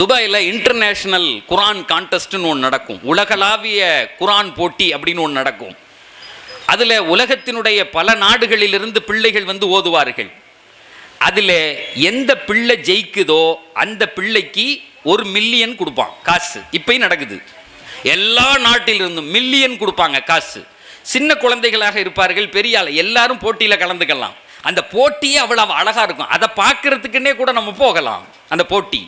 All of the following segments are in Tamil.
துபாயில் இன்டர்நேஷ்னல் குரான் கான்டெஸ்ட்னு ஒன்று நடக்கும். உலகளாவிய குரான் போட்டி அப்படின்னு ஒன்று நடக்கும். அதில் உலகத்தினுடைய பல நாடுகளிலிருந்து பிள்ளைகள் வந்து ஓதுவார்கள். அதில் எந்த பிள்ளை ஜெயிக்குதோ அந்த பிள்ளைக்கு 1 மில்லியன் கொடுப்பான் காசு. இப்பயும் நடக்குது. எல்லா நாட்டிலிருந்தும் மில்லியன் கொடுப்பாங்க காசு. சின்ன குழந்தைகளாக இருப்பார்கள், பெரிய ஆள் எல்லாரும் போட்டியில் கலந்துக்கலாம். அந்த போட்டியே அவ்வளவு அழகாக இருக்கும். அதை பார்க்கறதுக்குன்னே கூட நம்ம போகலாம். அந்த போட்டி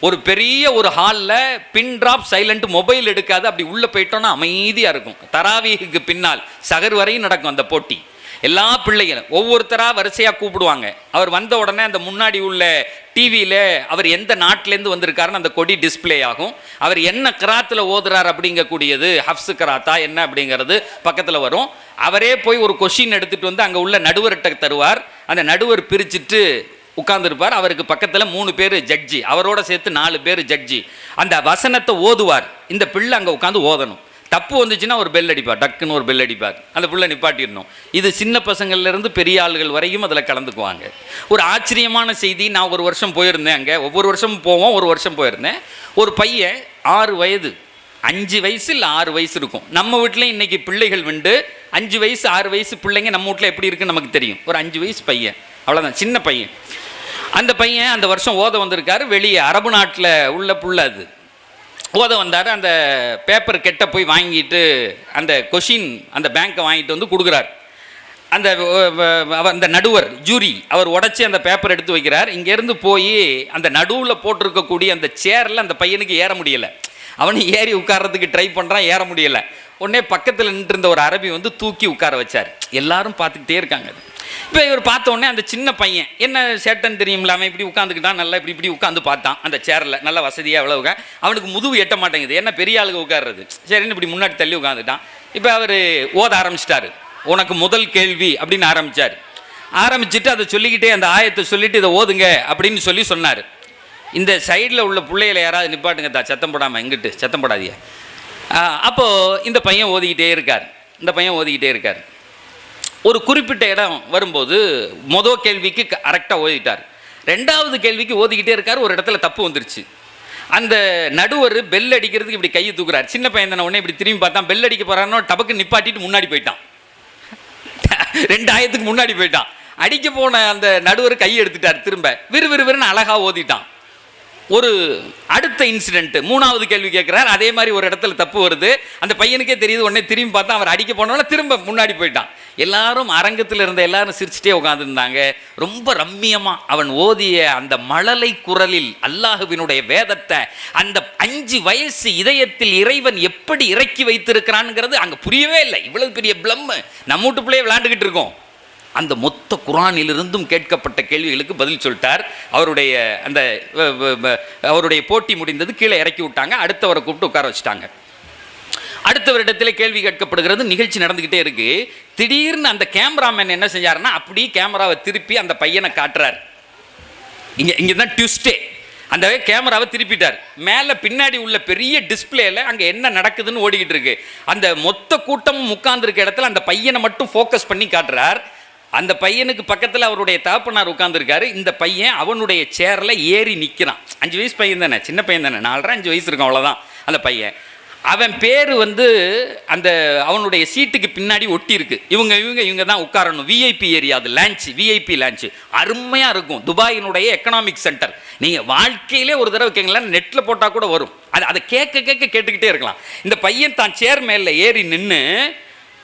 ஒரு பெரிய ஒரு ஹாலில் பின் ட்ராப் சைலண்ட், மொபைல் எடுக்காது. அப்படி உள்ளே போயிட்டோன்னா அமைதியாக இருக்கும். தராவீஹுக்கு பின்னால் சகர் வரையும் நடக்கும் அந்த போட்டி. எல்லா பிள்ளைகளும் ஒவ்வொருத்தராக வரிசையாக கூப்பிடுவாங்க. அவர் வந்த உடனே அந்த முன்னாடி உள்ள டிவியில் அவர் எந்த நாட்டிலேருந்து வந்திருக்காருன்னு அந்த கொடி டிஸ்பிளே ஆகும். அவர் என்ன கிராத்தில் ஓதுறார் அப்படிங்கக்கூடியது, ஹப்ஸு கிராத்தா என்ன அப்படிங்கிறது பக்கத்தில் வரும். அவரே போய் ஒரு கொஷின் எடுத்துகிட்டு வந்து அங்கே உள்ள நடுவர்கிட்ட தருவார். அந்த நடுவர் பிரிச்சுட்டு உட்கார்ந்துருப்பார். அவருக்கு பக்கத்தில் 3 பேர் ஜட்ஜி, அவரோட சேர்த்து 4 பேர் ஜட்ஜி. அந்த வசனத்தை ஓதுவார். இந்த பிள்ளை அங்கே உட்காந்து ஓதணும். தப்பு வந்துச்சுன்னா ஒரு பெல் அடிப்பார், டக்குன்னு ஒரு பெல் அடிப்பார். அந்த பிள்ளை நிப்பாட்டிடணும். இது சின்ன பசங்கள்லேருந்து பெரிய ஆளுகள் வரையும் அதில் கலந்துக்குவாங்க. ஒரு ஆச்சரியமான செய்தி. நான் ஒரு வருஷம் போயிருந்தேன் அங்கே. ஒவ்வொரு வருஷமும் போவோம். ஒரு வருஷம் போயிருந்தேன். ஒரு பையன் 6 வயது, 5 வயசு இல்லை 6 வயசு இருக்கும். நம்ம வீட்டில் இன்றைக்கி பிள்ளைகள் வந்து 5 வயசு 6 வயசு பிள்ளைங்க நம்ம வீட்டில் எப்படி இருக்குன்னு நமக்கு தெரியும். ஒரு 5 வயசு பையன், அவ்வளோதான், சின்ன பையன். அந்த பையன் அந்த வருஷம் ஓத வந்திருக்காரு. வெளியே அரபு நாட்டில் உள்ள புள்ள அது ஓத வந்தார். அந்த பேப்பர் கெட்ட போய் வாங்கிட்டு அந்த கொஷின் அந்த பேங்க்கை வாங்கிட்டு வந்து கொடுக்குறார். அந்த நடுவர் ஜூரி அவர் உடச்சி அந்த பேப்பர் எடுத்து வைக்கிறார். இங்கேருந்து போய் அந்த நடுவில் போட்டிருக்கக்கூடிய அந்த சேரில் அந்த பையனுக்கு ஏற முடியலை. அவனு ஏறி உட்கார்றதுக்கு ட்ரை பண்ணுறான், ஏற முடியலை. உடனே பக்கத்தில் நின்றுருந்த ஒரு அரபி வந்து தூக்கி உட்கார வச்சார். எல்லாரும் பார்த்துக்கிட்டே இருக்காங்க. இப்போ இவர் பார்த்த உடனே அந்த சின்ன பையன் என்ன சேட்டன் தெரியுமில்ல, அவன் இப்படி உட்காந்துக்கிட்டான். நல்லா இப்படி உட்காந்து பார்த்தான் அந்த சேரில், நல்ல வசதியாக எவ்வளவுங்க. அவனுக்கு முதுகு எட்ட மாட்டேங்குது, என்ன பெரிய ஆளுங்க உட்கார்றது. சரின்னு இப்படி முன்னாடி தள்ளி உட்காந்துட்டான். இப்போ அவர் ஓத ஆரம்பிச்சிட்டாரு. உனக்கு முதல் கேள்வி அப்படின்னு ஆரம்பிச்சுட்டு அதை சொல்லிக்கிட்டே அந்த ஆயத்தை சொல்லிட்டு இதை ஓதுங்க அப்படின்னு சொன்னார். இந்த சைடில் உள்ள பிள்ளைகளை யாராவது நிப்பாட்டுங்க தா, சத்தம் போடாமல், எங்கிட்டு சத்தம் போடாதீங்க. அப்போது இந்த பையன் ஓதிக்கிட்டே இருக்கார். ஒரு குறிப்பிட்ட இடம் வரும்போது மொதல் கேள்விக்கு கரெக்டாக ஓதிட்டார். 2வது கேள்விக்கு ஓதிக்கிட்டே இருக்கார். ஒரு இடத்துல தப்பு வந்துருச்சு. அந்த நடுவர் பெல் அடிக்கிறதுக்கு இப்படி கையை தூக்குறார். சின்ன பையன் தானே, உடனே இப்படி திரும்பி பார்த்தான். பெல் அடிக்க போகிறானோ டபக்கு நிப்பாட்டிட்டு முன்னாடி போயிட்டான். 2 ஆயத்துக்கு முன்னாடி போயிட்டான். அடிக்க போன அந்த நடுவர் கையை எடுத்துட்டார். திரும்ப விறுவிறுன்னு அழகாக ஓதிட்டான். ஒரு அடுத்த இன்சிடென்ட், 3வது கேள்வி கேட்குறார். அதே மாதிரி ஒரு இடத்துல தப்பு வருது. அந்த பையனுக்கே தெரியுது. உடனே திரும்பி பார்த்தா அவர் அடிக்க போனோன்னா திரும்ப முன்னாடி போயிட்டான். எல்லாரும் அரங்கத்தில் இருந்த எல்லாரும் சிரிச்சுட்டே உட்காந்துருந்தாங்க. ரொம்ப ரம்மியமாக அவன் ஓதிய அந்த மழலை குரலில் அல்லாஹுவினுடைய வேதத்தை அந்த 5 வயசு இதயத்தில் இறைவன் எப்படி இறக்கி வைத்திருக்கிறான்ங்கிறது அங்கே புரியவே இல்லை. இவ்வளவு பெரிய பிளம். நம்ம வீட்டு பிள்ளையே விளையாண்டுக்கிட்டு இருக்கோம். அந்த மொத்த குரானிலிருந்தும் கேட்கப்பட்ட கேள்விகளுக்கு பதில் சொல்லிட்டார். அவருடைய போட்டி முடிந்தது. கீழே இறக்கி விட்டாங்க. அடுத்தவரை கூப்பிட்டு உட்கார வச்சுட்டாங்க. அடுத்தவரிடத்தில் கேள்வி கேட்கப்படுகிறது. நிகழ்ச்சி நடந்துக்கிட்டே இருக்கு. திடீர்னு அந்த கேமராமேன் என்ன செஞ்சாருன்னா, அப்படி கேமராவை திருப்பி அந்த பையனை காட்டுறார். இங்கே தான் ட்விஸ்டே. அந்த கேமராவை திருப்பிட்டார். மேலே பின்னாடி உள்ள பெரிய டிஸ்பிளேல அங்கே என்ன நடக்குதுன்னு ஓடிக்கிட்டு இருக்கு. அந்த மொத்த கூட்டமும் உட்கார்ந்துருக்க இடத்துல அந்த பையனை மட்டும் ஃபோக்கஸ் பண்ணி காட்டுறார். அந்த பையனுக்கு பக்கத்தில் அவருடைய தகப்பனார் உட்கார்ந்துருக்காரு. இந்த பையன் அவனுடைய சேரில் ஏறி நிற்கிறான். 5 வயசு பையன் தானே, சின்ன பையன் தானே, 4.5 வயசு இருக்கும், அவ்வளோதான் அந்த பையன். அவன் பேர் வந்து அந்த அவனுடைய சீட்டுக்கு பின்னாடி ஒட்டி இருக்கு. இவங்க தான் உட்காரணும். விஐபி ஏரியா, அது லான்ச், விஐபி லான்ச் அருமையாக இருக்கும். துபாயினுடைய எக்கனாமிக் சென்டர். நீங்கள் வாழ்க்கையிலே ஒரு தடவை கேட்கலாம், நெட்டில் போட்டால் கூட வரும். அதை கேட்டுக்கிட்டே இருக்கலாம். இந்த பையன் தான் சேர் மேலே ஏறி நின்று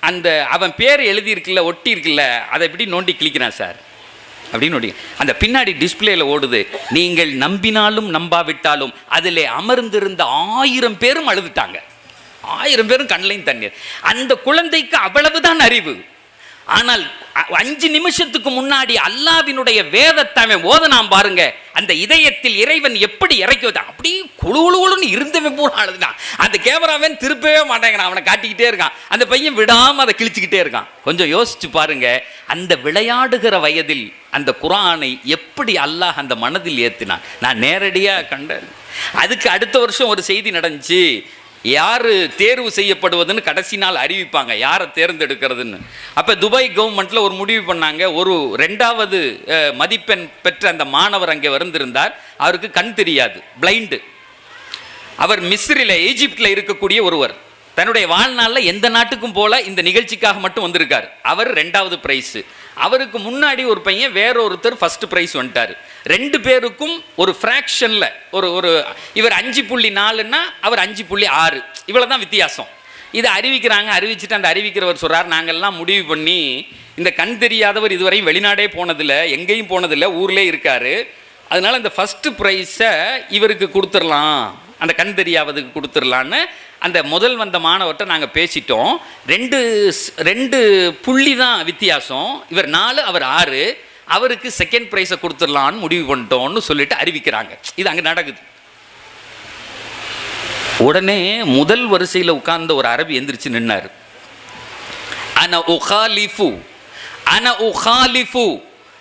அந்த அவன் பேர் எழுதியிருக்குல்ல, ஒட்டி இருக்குல்ல, அதை எப்படி நோண்டி கிளிக்கிறான் சார் அப்படின்னு நோண்டி. அந்த பின்னாடி டிஸ்பிளேல ஓடுது, நீங்கள் நம்பினாலும் நம்பாவிட்டாலும் அதில் அமர்ந்திருந்த 1000 பேரும் அழுதுட்டாங்க. 1000 பேரும் கண்ணையும் தண்ணீர். அந்த குழந்தைக்கு அவ்வளவுதான் அறிவு. ஆனால் 5 நிமிஷத்துக்கு முன்னாடி அல்லாஹ்வினுடைய வேதத்தை ஓதனாம் பாருங்க. அந்த இதயத்தில் இறைவன் எப்படி இறக்கி வந்தான், அப்படியே குழுன்னு இருந்தவன் பூரா அழுதுட்டான். அந்த கேமராமேன் திருப்பவே மாட்டேங்கிறான், அவனை காட்டிக்கிட்டே இருக்கான். அந்த பையன் விடாமல் அதை கிழிச்சிக்கிட்டே இருக்கான். கொஞ்சம் யோசிச்சு பாருங்க, அந்த விளையாடுகிற வயதில் அந்த குர்ஆனை எப்படி அல்லாஹ் அந்த மனதில் ஏற்றினான். நான் நேரடியாக கண்டேன். அதுக்கு அடுத்த வருஷம் ஒரு செய்தி நடந்துச்சு. யார் தேர்வு செய்யப்படுவதுன்னு கடைசி நாள் அறிவிப்பாங்க, யாரை தேர்ந்தெடுக்கிறதுன்னு. அப்போ துபாய் கவர்மெண்ட்டில் ஒரு முடிவு பண்ணாங்க. ஒரு 2வது மதிப்பெண் பெற்ற அந்த மாணவர் அங்கே வந்திருந்தார். அவருக்கு கண் தெரியாது, பிளைண்டு. அவர் மிஸ்ரில் ஈஜிப்டில் இருக்கக்கூடிய ஒருவர். தன்னுடைய வாழ்நாளில் எந்த நாட்டுக்கும் போல இந்த நிகழ்ச்சிக்காக மட்டும் வந்திருக்கார். அவர் 2வது பிரைஸ். அவருக்கு முன்னாடி ஒரு பையன் வேறொருத்தர் ஃபர்ஸ்ட் பிரைஸ் வந்துட்டார். 2 பேருக்கும் ஒரு ஃப்ராக்ஷனில் ஒரு இவர் 5.4ன்னா அவர் 5.6, இவ்வளோ தான் வித்தியாசம். இதை அறிவிக்கிறாங்க. அறிவிச்சுட்டு அந்த அறிவிக்கிறவர் சொல்கிறார், நாங்கள்லாம் முடிவு பண்ணி இந்த கண் தெரியாதவர் இதுவரையும் வெளிநாடே போனதில்லை, எங்கேயும் போனதில்லை, ஊர்லேயே இருக்கார், அதனால் இந்த ஃபஸ்ட்டு ப்ரைஸை இவருக்கு கொடுத்துடலாம், அந்த கண் தெரியாததுக்கு கொடுத்துடலான்னு அந்த முதல் வந்த மாணவர்கிட்ட நாங்கள் பேசிட்டோம். 2 புள்ளி தான் வித்தியாசம், இவர் 4 அவர் 6, அவருக்கு செகண்ட் ப்ரைஸை கொடுத்துடலான்னு முடிவு பண்ணிட்டோம்னு சொல்லிட்டு அறிவிக்கிறாங்க. இது அங்கே நடக்குது. உடனே முதல் வரிசையில் உட்கார்ந்த ஒரு அரபி எந்திரிச்சு நின்னார். அன உகாலிஃபு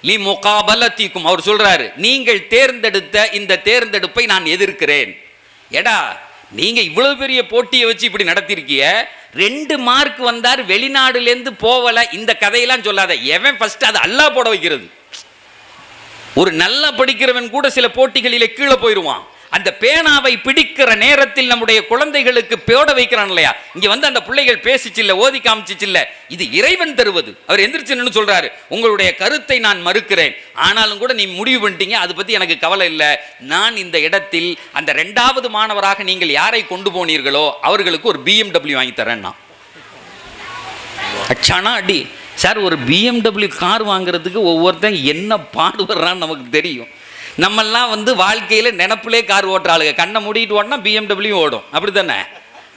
லி முகாபலத்திக்கும், அவர் சொல்றாரு, நீங்கள் தேர்ந்தெடுத்த இந்த தேர்ந்தெடுப்பை நான் எதிர்க்கிறேன். எடா, நீங்க இவ்வளவு பெரிய போட்டியை வச்சு இப்படி நடத்திருக்கிய, 2 மார்க் வந்தார், வெளிநாடுலேருந்து போகல, இந்த கதையெல்லாம் சொல்லாத. எவன் ஃபர்ஸ்ட் அதை அல்லாஹ் போட வைக்கிறது. ஒரு நல்லா படிக்கிறவன் கூட சில போட்டிகளிலே கீழே போயிடுவான். அந்த பேனாவை பிடிக்கிற நேரத்தில் நம்முடைய குழந்தைகளுக்கு போட வைக்கிறான் இல்லையா, இங்க வந்து அந்த பிள்ளைகள் பேசிச்சு இல்ல, ஓதி காமிச்சிச்சு இல்ல, இது இறைவன் தருவது. அவர் எந்திரிச்சு சொல்றாரு, உங்களுடைய கருத்தை நான் மறுக்கிறேன், ஆனாலும் கூட நீ முடிவு பண்ணிட்டீங்க, அதை பத்தி எனக்கு கவலை இல்லை. நான் இந்த இடத்தில் அந்த 2வது மாணவராக நீங்கள் யாரை கொண்டு போனீர்களோ அவர்களுக்கு ஒரு BMW வாங்கி தரேன்னா. அச்சானா அடி சார், ஒரு BMW கார் வாங்குறதுக்கு ஒவ்வொருத்தன் என்ன பாடுபடுறான்னு நமக்கு தெரியும். நம்மெல்லாம் வந்து வாழ்க்கையில் நினப்பிலே கார் ஓட்டுற ஆளுங்க, கண்ணை மூடிட்டு ஓடனா BMW ஓடும், அப்படி தானே?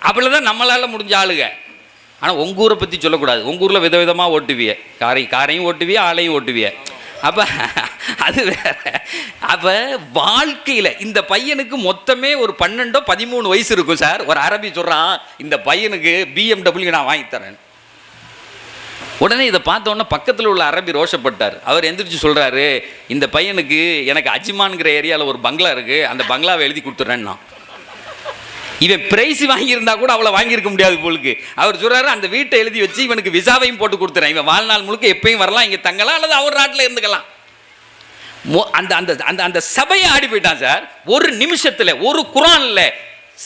அப்படி தான் நம்மளால் முடிஞ்ச ஆளுங்க. ஆனால் உங்கள் ஊரை பற்றி சொல்லக்கூடாது. உங்கள் ஊரில் விதவிதமாக ஓட்டுவிய, காரையும் ஓட்டுவிய, ஆளையும் ஓட்டுவிய. அப்போ அது வேற. அப்போ வாழ்க்கையில் இந்த பையனுக்கு மொத்தமே ஒரு 12-13 வயசு இருக்கும் சார். ஒரு அரபி சொல்கிறான், இந்த பையனுக்கு BMW நான் வாங்கி தரேன். உடனே இதை பார்த்தோன்னே பக்கத்தில் உள்ள அரபி ரோஷப்பட்டார். அவர் எந்திரிச்சு சொல்கிறாரு, இந்த பையனுக்கு எனக்கு அஜ்மான்கிற ஏரியாவில் ஒரு பங்களா இருக்குது, அந்த பங்களாவை எழுதி கொடுத்துட்றேன்னா. இவன் பிரைஸ் வாங்கியிருந்தா கூட அவளை வாங்கியிருக்க முடியாது போலுக்கு. அவர் சொல்கிறாரு, அந்த வீட்டை எழுதி வச்சு இவனுக்கு விசாவையும் போட்டு கொடுத்துறேன், இவன் வாழ்நாள் முழுக்க எப்பயும் வரலாம், இங்கே தங்கலாம், அல்லது அவர் நாட்டில் இருந்துக்கலாம். அந்த அந்த அந்த அந்த சபையை ஆடி போயிட்டான் சார். ஒரு நிமிஷத்தில், ஒரு குரான்ல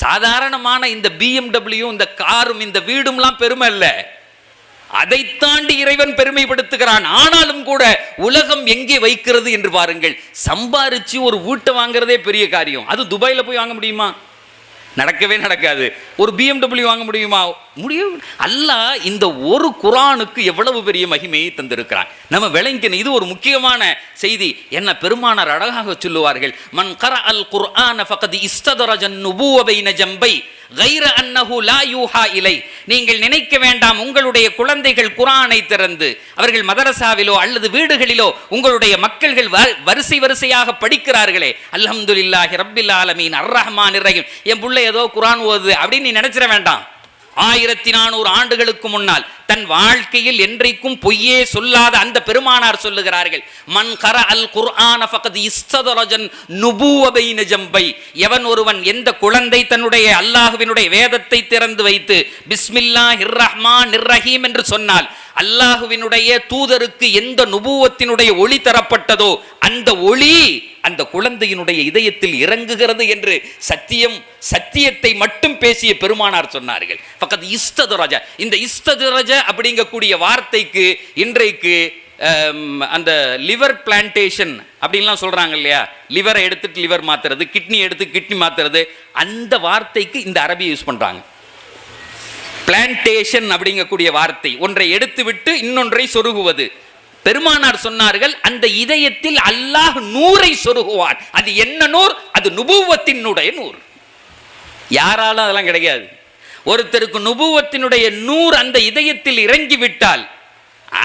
சாதாரணமான இந்த BMW, இந்த காரும், இந்த வீடும்லாம் பெருமை இல்லை, அதை தாண்டி இறைவன் பெருமைப்படுத்துகிறான். ஆனாலும் கூட உலகம் எங்கே வைக்கிறது என்று பாருங்கள். சம்பாரிச்சு ஒரு வீட்டை வாங்குறதே பெரிய காரியம். அது துபாயில் போய் வாங்க முடியுமா? நடக்கவே நடக்காது. ஒரு BMW வாங்க முடியுமா? முடியும். அல்லாஹ் இந்த ஒரு குர்ஆனுக்கு எவ்வளவு பெரிய மகிமையை தந்திருக்கிறான். நம்ம விளங்கிக்கணும். இது ஒரு முக்கியமான செய்தி. என்ன பெருமானார் அழகாக சொல்லுவார்கள், மன் கரஅல் குர்ஆன ஃபகத் இஸ்ததரஜ நுபுவ பைன ஜம்பை கைர அன்னஹு லா யூஹா இலை. நீங்கள் நினைக்க வேண்டாம், உங்களுடைய குழந்தைகள் குர்ஆனை திறந்து அவர்கள் மதரசாவிலோ அல்லது வீடுகளிலோ உங்களுடைய மக்கள்கள் வரிசை வரிசையாக படிக்கிறார்களே, அல்ஹம்துலில்லாஹி ரப்பில் ஆலமீன் அர் ரஹ்மானிர் ரஹீம், என் புள்ள ஏதோ குர்ஆன் ஓதுது அப்படின்னு நீ நினைச்சிட வேண்டாம். 1400 ஆண்டுகளுக்கு முன்னால் தன் வாழ்க்கையில் என்றைக்கும் பொய்யே சொல்லாத அந்த பெருமானார் சொல்லுகிறார்கள், மன் கரஅல் குர்ஆன ஃபகத் இஸ்ததரஜன் நுபுவ பைன ஜம்பை. எவன் ஒருவன், எந்த குழந்தை தன்னுடைய அல்லாஹ்வினுடைய வேதத்தை திறந்து வைத்து பிஸ்மில்லாஹிர் ரஹ்மானிர் ரஹீம் என்று சொன்னால், அல்லாஹ்வினுடைய தூதருக்கு எந்த நுபுவத்தினுடைய ஒளி தரப்பட்டதோ அந்த ஒளி அந்த குழந்தையினுடைய இதயத்தில் இறங்குகிறது என்று சத்தியத்தை மட்டும் பேசிய பெருமானார் சொன்னார்கள். ஃபகத் இஸ்ததரஜ. இந்த இஸ்ததரஜ அப்படிங்கக்கூடிய வார்த்தைக்கு இன்றைக்கு அந்த லிவர் பிளான்டேஷன் அப்படின்லாம் சொல்றாங்க இல்லையா, லிவரை எடுத்துட்டு லிவர் மாத்துறது, கிட்னி எடுத்து கிட்னி மாத்துறது, அந்த வார்த்தைக்கு இந்த அரபி யூஸ் பண்றாங்க. பிளான்டேஷன் அப்படிங்கக்கூடிய வார்த்தை, ஒன்றை எடுத்து விட்டு இன்னொன்றை சொருகுவது. பெருமானார் சொன்னார்கள், அந்த இதயத்தில் அல்லாஹ் நூரை சொருகுவான். அது என்ன நூர்? அது நுபுவத்தினுடைய நூர். யாராலும் அதெல்லாம் கிடைக்காது. ஒருத்தருக்கு நுபுவத்தினுடைய நூர் அந்த இதயத்தில் இறங்கிவிட்டால்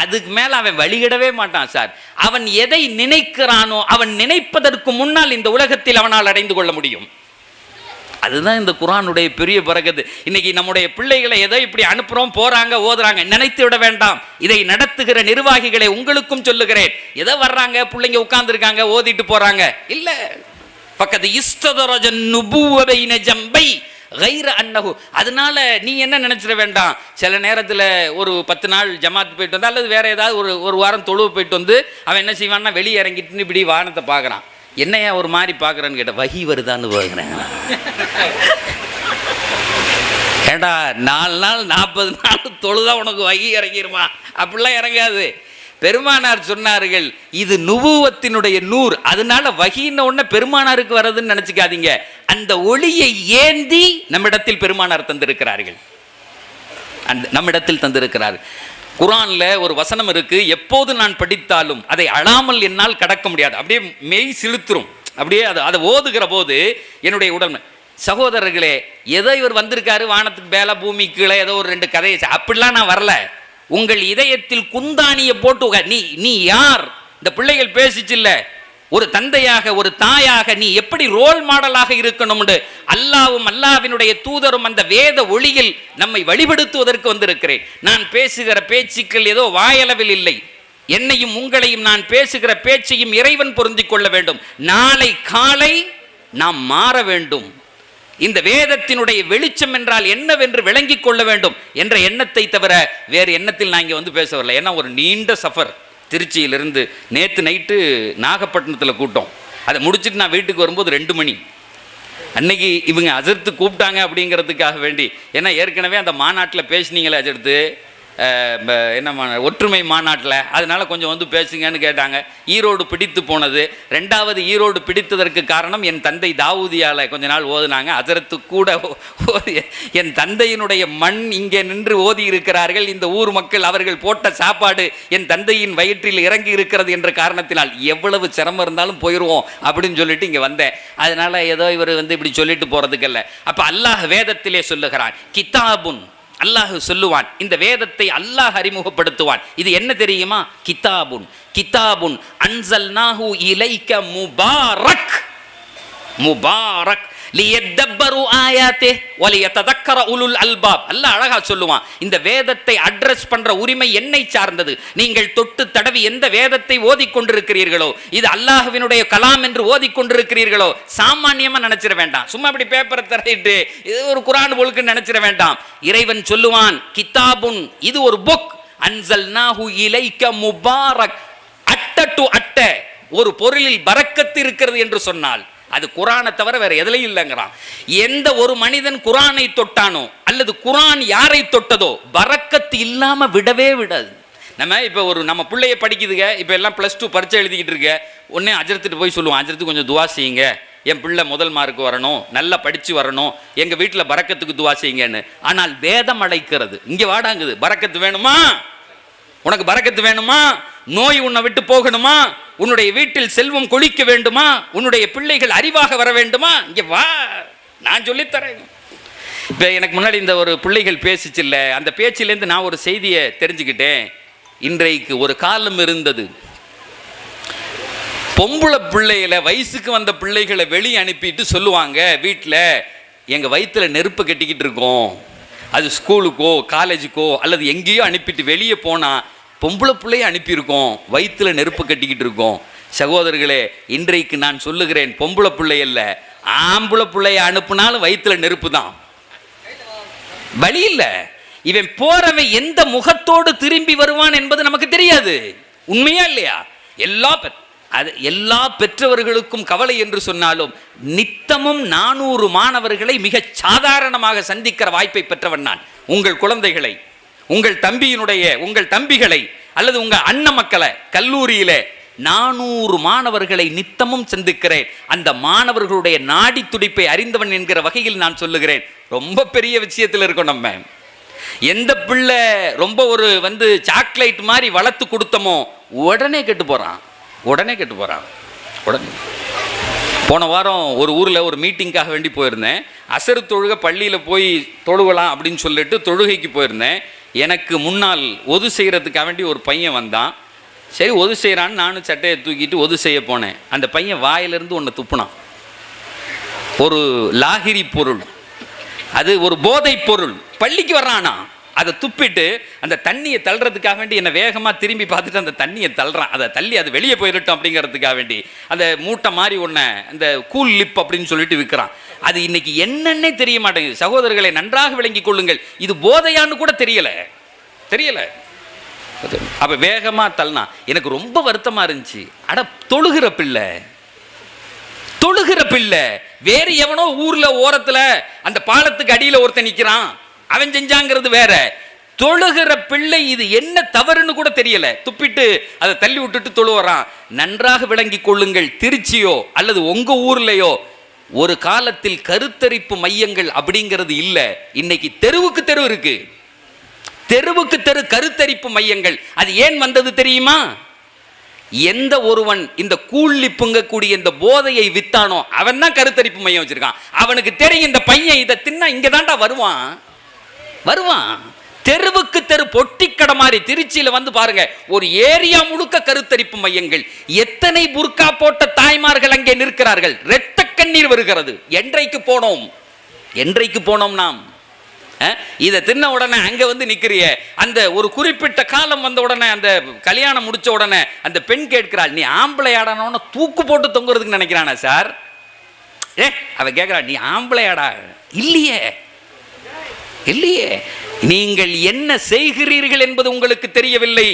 அதுக்கு மேல அவன் வழிகிடவே மாட்டான் சார். அவன் எதை நினைக்கிறானோ, அவன் நினைப்பதற்கு முன்னால் இந்த உலகத்தில் அவனால் அடைந்து கொள்ள முடியும். அதுதான் இந்த குர்ஆனுடைய பெரிய பரக்கத்து. இன்னைக்கு நம்முடைய பிள்ளைகளை எதை இப்படி அனுப்புறோம், போறாங்க, ஓதுறாங்க, நினைத்து விட வேண்டாம். இதை நடத்துகிற நிர்வாகிகளை உங்களுக்கும் சொல்லுகிறேன், எதை வர்றாங்க பிள்ளைங்க உட்கார்ந்து இருக்காங்க, ஓதிட்டு போறாங்க இல்ல. ஃபகத் இஸ்ததரஜ நுபுவ பைன ஜம்பை கைர அன்னஹு. அதனால நீ என்ன நினைச்சிட வேண்டாம், சில நேரத்தில் ஒரு 10 நாள் ஜமாத் போயிட்டு வந்து அல்லது வேற ஏதாவது ஒரு வாரம் தொழுவு போயிட்டு வந்து அவன் என்ன செய்வான்னா, வெளியே இறங்கிட்டு இப்படி வானத்தை பார்க்குறான். என்னையா ஒரு மாதிரி பார்க்குறேன்னு கேட்ட, வகி வருதான்னு பார்க்குறேன். ஏண்டா 4 நாள் 40 நாள் தொழுதா உனக்கு வகி இறங்கிருமா? அப்படிலாம் இறங்காது. பெருமானார் சொன்னார்கள், இது நுபுவத்தினுடைய நூர், அதனால வகின்ன உடனே பெருமானாருக்கு வர்றதுன்னு நினைச்சுக்காதீங்க. அந்த ஒளியை ஏந்தி நம்மிடத்தில் பெருமானார் தந்திருக்கிறார்கள், நம்மிடத்தில் தந்திருக்கிறார். குர்ஆன்ல ஒரு வசனம் இருக்கு, எப்போது நான் படித்தாலும் அதை அழாமல் என்னால் கடக்க முடியாது. அப்படியே மெய் சிலுத்துரும். அப்படியே அதை ஓதுகிற போது என்னுடைய உடல். சகோதரர்களே, ஏதோ இவர் வந்திருக்காரு வானத்துக்கு மேல பூமி கீழே ஏதோ ஒரு 2 கதையை, அப்படிலாம் நான் வரல. உங்கள் இதயத்தில் குந்தாணியை போட்டு நீ யார்? இந்த பிள்ளைகள் பேசிச்சில்ல, ஒரு தந்தையாக ஒரு தாயாக நீ எப்படி ரோல் மாடலாக இருக்கணும்? அல்லாவும் அல்லாவினுடைய தூதரும் அந்த வேத ஒளியில் நம்மை வழிபடுத்துவதற்கு வந்திருக்கிறேன். நான் பேசுகிற பேச்சுக்கள் ஏதோ வாயளவில் இல்லை. என்னையும் உங்களையும் நான் பேசுகிற பேச்சையும் இறைவன் பொருந்திக் கொள்ள வேண்டும். நாளை காலை நாம் மாற வேண்டும். இந்த வேதத்தினுடைய வெளிச்சம் என்றால் என்னவென்று விளங்கிக் கொள்ள வேண்டும் என்ற எண்ணத்தை தவிர வேறு எண்ணத்தில் நான் இங்கே வந்து பேச வரல. ஏன்னா ஒரு நீண்ட சஃபர். திருச்சியிலிருந்து நேற்று நைட்டு நாகப்பட்டினத்தில் கூட்டம். அதை முடிச்சுட்டு நான் வீட்டுக்கு வரும்போது 2 மணி. அன்னைக்கு இவங்க அஜர்த்து கூப்பிட்டாங்க அப்படிங்கிறதுக்காக வேண்டி, ஏன்னா ஏற்கனவே அந்த மாநாட்டில் பேசினீங்களே அஜர்த்து, என்ன ஒற்றுமை மாநாட்டில், அதனால கொஞ்சம் வந்து பேசுங்கன்னு கேட்டாங்க. ஈரோடு பிடித்து போனது. 2வது ஈரோடு பிடித்ததற்கு காரணம் என் தந்தை தாவூதியால் கொஞ்ச நாள் ஓதுனாங்க. அதற்கு கூட என் தந்தையினுடைய மண் இங்கே நின்று ஓதி இருக்கிறார்கள். இந்த ஊர் மக்கள் அவர்கள் போட்ட சாப்பாடு என் தந்தையின் வயிற்றில் இறங்கி இருக்கிறது என்ற காரணத்தினால் எவ்வளவு சிரமம் இருந்தாலும் போயிடுவோம் அப்படின்னு சொல்லிட்டு இங்கே வந்தேன். அதனால ஏதோ இவர் வந்து இப்படி சொல்லிட்டு போறதுக்கல்ல. அப்போ அல்லாஹ் வேதத்திலே சொல்லுகிறான், கிதாபுன், அல்லாஹ் சொல்லுவான், இந்த வேதத்தை அல்லாஹ் அறிமுகப்படுத்துவான். இது என்ன தெரியுமா? கிதாபுன், கிதாபுன் அன்சல்நாஹு இலைக முபாரக், முபாரக் லியதப்பரு ஆயாத்தே வலியததக்கர உலுல் அல்பாப். அல்லாஹ் அழகா சொல்லுவான், இந்த வேதத்தை அட்ரஸ் பண்ற உரிமை என்னை சார்ந்தது. நீங்கள் தொட்டு தடவி எந்த வேதத்தை ஓதிக்கொண்டிருக்கிறீர்களோ, இது அல்லாஹ்வினுடைய கலாம் என்று ஓதிக்கொண்டிருக்கிறீர்களோ, சாமானியமா நினைச்சிட வேண்டாம். சும்மா இப்படி பேப்பரை தரையிட்டு இது ஒரு குர்ஆன் போலுக்கு நினைச்சிட வேண்டாம். இறைவன் சொல்லுவான், கிதாபுன், இது ஒரு புக், அன்சல்நாஹு இலைக முபாரக். அட்ட டு அட்ட ஒரு பொருளில் பரக்கத்து இருக்கிறது என்று சொன்னால் அது குர்ஆனை தவிர வேற எதுலையும் இல்லைங்கிறான். எந்த ஒரு மனிதன் குர்ஆனை தொட்டானோ அல்லது குர்ஆன் யாரை தொட்டதோ பரக்கத்து இல்லாம விடவே விடாது. நம்ம இப்போ நம்ம பிள்ளைய படிக்குதுங்க, இப்போ எல்லாம் +2 பரீட்சை எழுதிக்கிட்டு இருக்க, உடனே அஜரத்துட்டு போய் சொல்லுவோம், அஜரத்து கொஞ்சம் துவா செய்யுங்க, என் பிள்ளை முதல் மார்க்கு வரணும், நல்லா படித்து வரணும், எங்கள் வீட்டில் பரக்கத்துக்கு துவா செய்யுங்கன்னு. ஆனால் வேதம் அழைக்கிறது, இங்கே வாடாங்குது, பரக்கத்து வேணுமா? உனக்கு பரக்கத்து வேணுமா? நோய் உன்னை விட்டு போகணுமா? உன்னுடைய வீட்டில் செல்வம் கொழிக்க வேண்டுமா? உன்னுடைய பிள்ளைகள் அறிவாக வர வேண்டுமா? இங்கே வா, நான் சொல்லித்தரேன். இப்போ எனக்கு முன்னாடி இந்த ஒரு பிள்ளைகள் பேசிச்சில்ல, அந்த பேச்சிலேருந்து நான் ஒரு செய்தியை தெரிஞ்சுக்கிட்டேன். இன்றைக்கு ஒரு காலம் இருந்தது, பொம்பளை பிள்ளைகளை, வயசுக்கு வந்த பிள்ளைகளை வெளியே அனுப்பிட்டு சொல்லுவாங்க, வீட்டில் எங்கள் வயிற்றில் நெருப்பு கட்டிக்கிட்டு இருக்கோம், அது ஸ்கூலுக்கோ காலேஜுக்கோ அல்லது எங்கேயோ அனுப்பிட்டு வெளியே போனால் பொம்பளை பிள்ளையை அனுப்பியிருக்கோம், வயிற்றில் நெருப்பு கட்டிக்கிட்டு இருக்கோம். சகோதரர்களே, இன்றைக்கு நான் சொல்லுகிறேன், பொம்பளை பிள்ளை அல்ல, ஆம்பளை பிள்ளைய அனுப்புனாலும் வயிற்றில் நெருப்பு தான், வழி இல்லை. இவன் போறவன் எந்த முகத்தோடு திரும்பி வருவான் என்பது நமக்கு தெரியாது. உண்மையா இல்லையா? எல்லா பெற்றவர்களுக்கும் கவலை என்று சொன்னாலும் நித்தமும் 400 மாணவர்களை மிக சாதாரணமாக சந்திக்கிற வாய்ப்பை பெற்றவன் நான். உங்கள் குழந்தைகளை, உங்கள் தம்பிகளை அல்லது உங்கள் அண்ணன் மக்களை கல்லூரியில 400 மாணவர்களை நித்தமும் சந்திக்கிறேன். அந்த மாணவர்களுடைய நாடி துடிப்பை அறிந்தவன் என்கிற வகையில் நான் சொல்லுகிறேன், ரொம்ப பெரிய விஷயத்தில் இருக்கோம். நம்ம எந்த பிள்ளை ரொம்ப ஒரு சாக்லேட் மாதிரி வளர்த்து கொடுத்தமோ உடனே கெட்டு போறான். போன வாரம் ஒரு ஊரில் ஒரு மீட்டிங்காக வேண்டி போயிருந்தேன். அசரு தொழுகை பள்ளியில் போய் தொழுகலாம் அப்படின்னு சொல்லிட்டு தொழுகைக்கு போயிருந்தேன். எனக்கு முன்னால் ஒது செய்கிறதுக்காக வேண்டி ஒரு பையன் வந்தான். சரி ஒது செய்கிறான்னு நானும் சட்டையை தூக்கிட்டு ஒது செய்ய போனேன். அந்த பையன் வாயிலிருந்து ஒன்று துப்புனான். ஒரு லாகிரி பொருள், அது ஒரு போதை பொருள். பள்ளிக்கு வர்றானா, அதை துப்பிட்டு அந்த தண்ணியை தள்ளுறதுக்காக வேண்டி என்னை வேகமாக திரும்பி பார்த்துட்டு அந்த தண்ணியை தள்ளுறான். அதை தள்ளி அது வெளியே போயிடட்டும் அப்படிங்கிறதுக்காக வேண்டி அந்த மூட்டை மாதிரி ஒன்று, அந்த கூல் லிப் அப்படின்னு சொல்லிட்டு விற்கிறான். அது இன்னைக்கு என்னன்னே தெரிய மாட்டேங்குது. சகோதரர்களை நன்றாக விளங்கிக் கொள்ளுங்கள், இது போதையான்னு கூட தெரியல. அப்போ வேகமாக தள்ளினா எனக்கு ரொம்ப வருத்தமாக இருந்துச்சு. அட தொழுகிற பிள்ளை வேறு எவனோ ஊரில் ஓரத்தில் அந்த பாலத்துக்கு அடியில் ஒருத்தன் நிற்கிறான், அவன் செஞ்சாங்கிறது வேற. தொழுகிற பிள்ளை இது என்ன தவறுன்னு கூட தெரியல, துப்பிட்டு அதை தள்ளி விட்டுட்டு தொழுவறான். நன்றாக விளங்கி கொள்ளுங்கள், திருச்சியோ அல்லது உங்க ஊர்லயோ ஒரு காலத்தில் கருத்தரிப்பு மையங்கள் அப்படிங்கிறது இல்ல. இன்னைக்கு தெருவுக்கு தெரு இருக்கு, தெருவுக்கு தெரு கருத்தரிப்பு மையங்கள். அது ஏன் வந்தது தெரியுமா? எந்த ஒருவன் இந்த கூழ்லிப்புங்கக்கூடிய இந்த போதையை வித்தானோ அவன் தான் கருத்தரிப்பு மையம் வச்சிருக்கான். அவனுக்கு தெரியும் இந்த பையன் இதை தின்னா இங்க தாண்டா வருவான். தெருவுக்கு தெரு பொட்டிக்கடை மாதிரி திருச்சியில வந்து பாருங்க, ஒரு ஏரியா முழுக்க கருத்தரிப்பு மையங்கள். எத்தனை புர்கா போட்ட தாய்மார்கள் அங்கே நிற்கிறார்கள், இரத்த கண்ணீர் வருகிறது. என்றைக்கு போனோம் நாம்? இதை தின்ன உடனே அங்க வந்து நிக்கிறிய, அந்த ஒரு குறிப்பிட்ட காலம் வந்த உடனே, அந்த கல்யாணம் முடிச்ச உடனே அந்த பெண் கேட்கிறாள், நீ ஆம்பளை ஆடானோன்னு தூக்கு போட்டு தொங்குறதுக்கு நினைக்கிறானா சார்? அவ கேட்கிறா, நீ ஆம்பளையாடா? இல்லையே, நீங்கள் என்ன செய்கிறீர்கள் என்பது உங்களுக்கு தெரியவில்லை.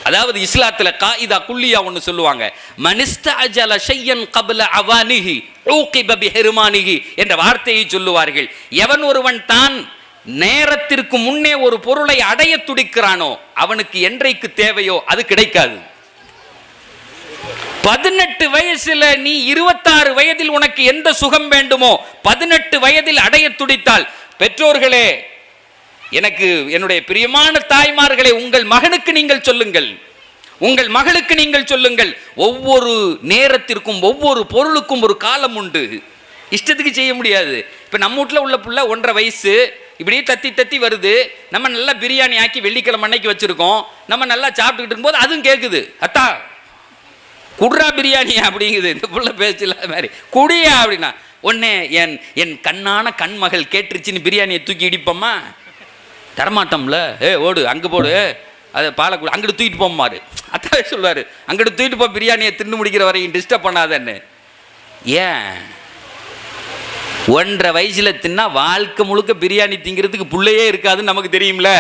அதாவது இஸ்லாத்துல காயிதா குல்லியா ஒன்னு சொல்லுவாங்க, மனிஸ்தஅஜல ஷையன் கப்ல அவானிஹி ஊகிப பிஹிர்மானிஹி என்ற வார்த்தையை சொல்லுவார்கள். எவன் ஒருவன் தான் நேரத்திற்கு முன்னே ஒரு பொருளை அடைய துடிக்கிறானோ அவனுக்கு என்றைக்கு தேவையோ அது கிடைக்காது. 18 வயசுல நீ 26 வயதில் உனக்கு எந்த சுகம் வேண்டுமோ 18 வயதில் அடைய துடித்தால், பெற்றோர்களே, எனக்கு என்னுடைய பிரியமான தாய்மார்களே, உங்கள் மகனுக்கு நீங்கள் சொல்லுங்கள், உங்கள் மகளுக்கு நீங்கள் சொல்லுங்கள், ஒவ்வொரு நேரத்திற்கும் ஒவ்வொரு பொருளுக்கும் ஒரு காலம் உண்டு. இஷ்டத்துக்கு செய்ய முடியாது. இப்ப நம்ம வீட்டில் உள்ள புள்ள 1.5 வயசு இப்படியே தத்தி வருது. நம்ம நல்லா பிரியாணி ஆக்கி வெள்ளிக்கிழமை அன்னைக்கு வச்சிருக்கோம். நம்ம நல்லா சாப்பிட்டுக்கிட்டு இருக்கும்போது அதுவும் கேட்குது, அத்தா குடுறா பிரியாணி அப்படிங்குது. இந்த புள்ள பேசல மாதிரி குடியா அப்படின்னா உடனே என் கண்ணான கண்மகள் கேட்டுருச்சுன்னு பிரியாணியை தூக்கி இடிப்போமா? தரமாட்டோம்ல. ஓடு அங்கே போடு, அதை பாலக்கூட அங்கிட்டு தூக்கிட்டு போமாரு. அத்தாவே சொல்லுவார், அங்கிட்டு தூக்கிட்டு போ, பிரியாணியை தின்னு முடிக்கிற வரையும் டிஸ்டர்ப் பண்ணாதன்னு. ஏன் 1.5 வயசுல தின்னா வாழ்க்கை முழுக்க பிரியாணி திங்கிறதுக்கு புள்ளையே இருக்காதுன்னு நமக்கு தெரியும்ல.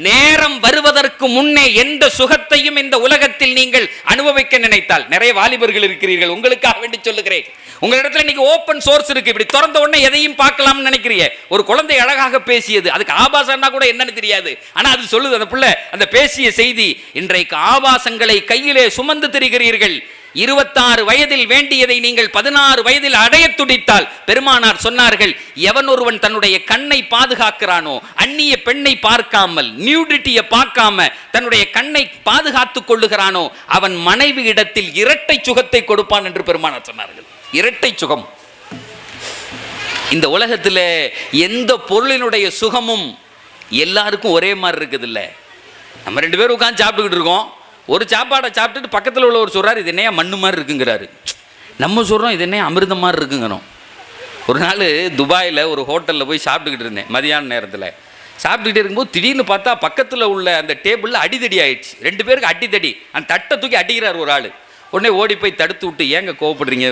நேரம் வருவதற்கு முன்னே எந்த சுகத்தையும் இந்த உலகத்தில் நீங்கள் அனுபவிக்க நினைத்தால், நிறைய வாலிபர்கள் இருக்கிறீர்கள், உங்களுக்காக வேண்டி சொல்லுகிறேன். உங்களிடத்துல இன்னைக்கு ஓப்பன் சோர்ஸ் இருக்கு, இப்படி திறந்த உடனே எதையும் பார்க்கலாம்னு நினைக்கிறீங்க. ஒரு குழந்தை அழகாக பேசியது, அதுக்கு ஆபாசம்னா கூட என்னன்னு தெரியாது, ஆனா அது சொல்லுது, அந்த பிள்ளை அந்த பேசிய செய்தி. இன்றைக்கு ஆபாசங்களை கையிலே சுமந்து திரிகிறீர்கள். 26 வயதில் வேண்டியதை நீங்கள் 16 வயதில் அடைய துடித்தால், பெருமானார் சொன்னார்கள், எவன் ஒருவன் தன்னுடைய கண்ணை பாதுகாக்கிறானோ, அந்நிய பெண்ணை பார்க்காமல், நியூடிட்டியை பார்க்காம தன்னுடைய கண்ணை பாதுகாத்துக் கொள்ளுகிறானோ, அவன் மனைவி இடத்தில் இரட்டை சுகத்தை கொடுப்பான் என்று பெருமானார் சொன்னார்கள். இரட்டை சுகம். இந்த உலகத்தில் எந்த பொருளினுடைய சுகமும் எல்லாருக்கும் ஒரே மாதிரி இருக்குது இல்லை. நம்ம 2 பேரும் உட்காந்து சாப்பிட்டுக்கிட்டு இருக்கோம். ஒரு சாப்பாடை சாப்பிட்டுட்டு பக்கத்தில் உள்ள ஒரு சொல்கிறார், இது என்னையா மண்ணு மாதிரி இருக்குங்கிறாரு. நம்ம சொல்கிறோம், இது என்னையா அமிர்தம் மாதிரி இருக்குங்கிறோம். ஒரு நாள் துபாயில் ஒரு ஹோட்டலில் போய் சாப்பிட்டுக்கிட்டு இருந்தேன். மதியான நேரத்தில் சாப்பிட்டுக்கிட்டே இருக்கும்போது திடீர்னு பார்த்தா பக்கத்தில் உள்ள அந்த டேபிளில் அடிதடி ஆயிடுச்சு. 2 பேருக்கு அடித்தடி. அந்த தட்டை தூக்கி அடிக்கிறார் ஒரு ஆள். உடனே ஓடி போய் தடுத்து விட்டு, ஏங்க கோவப்படுறீங்க?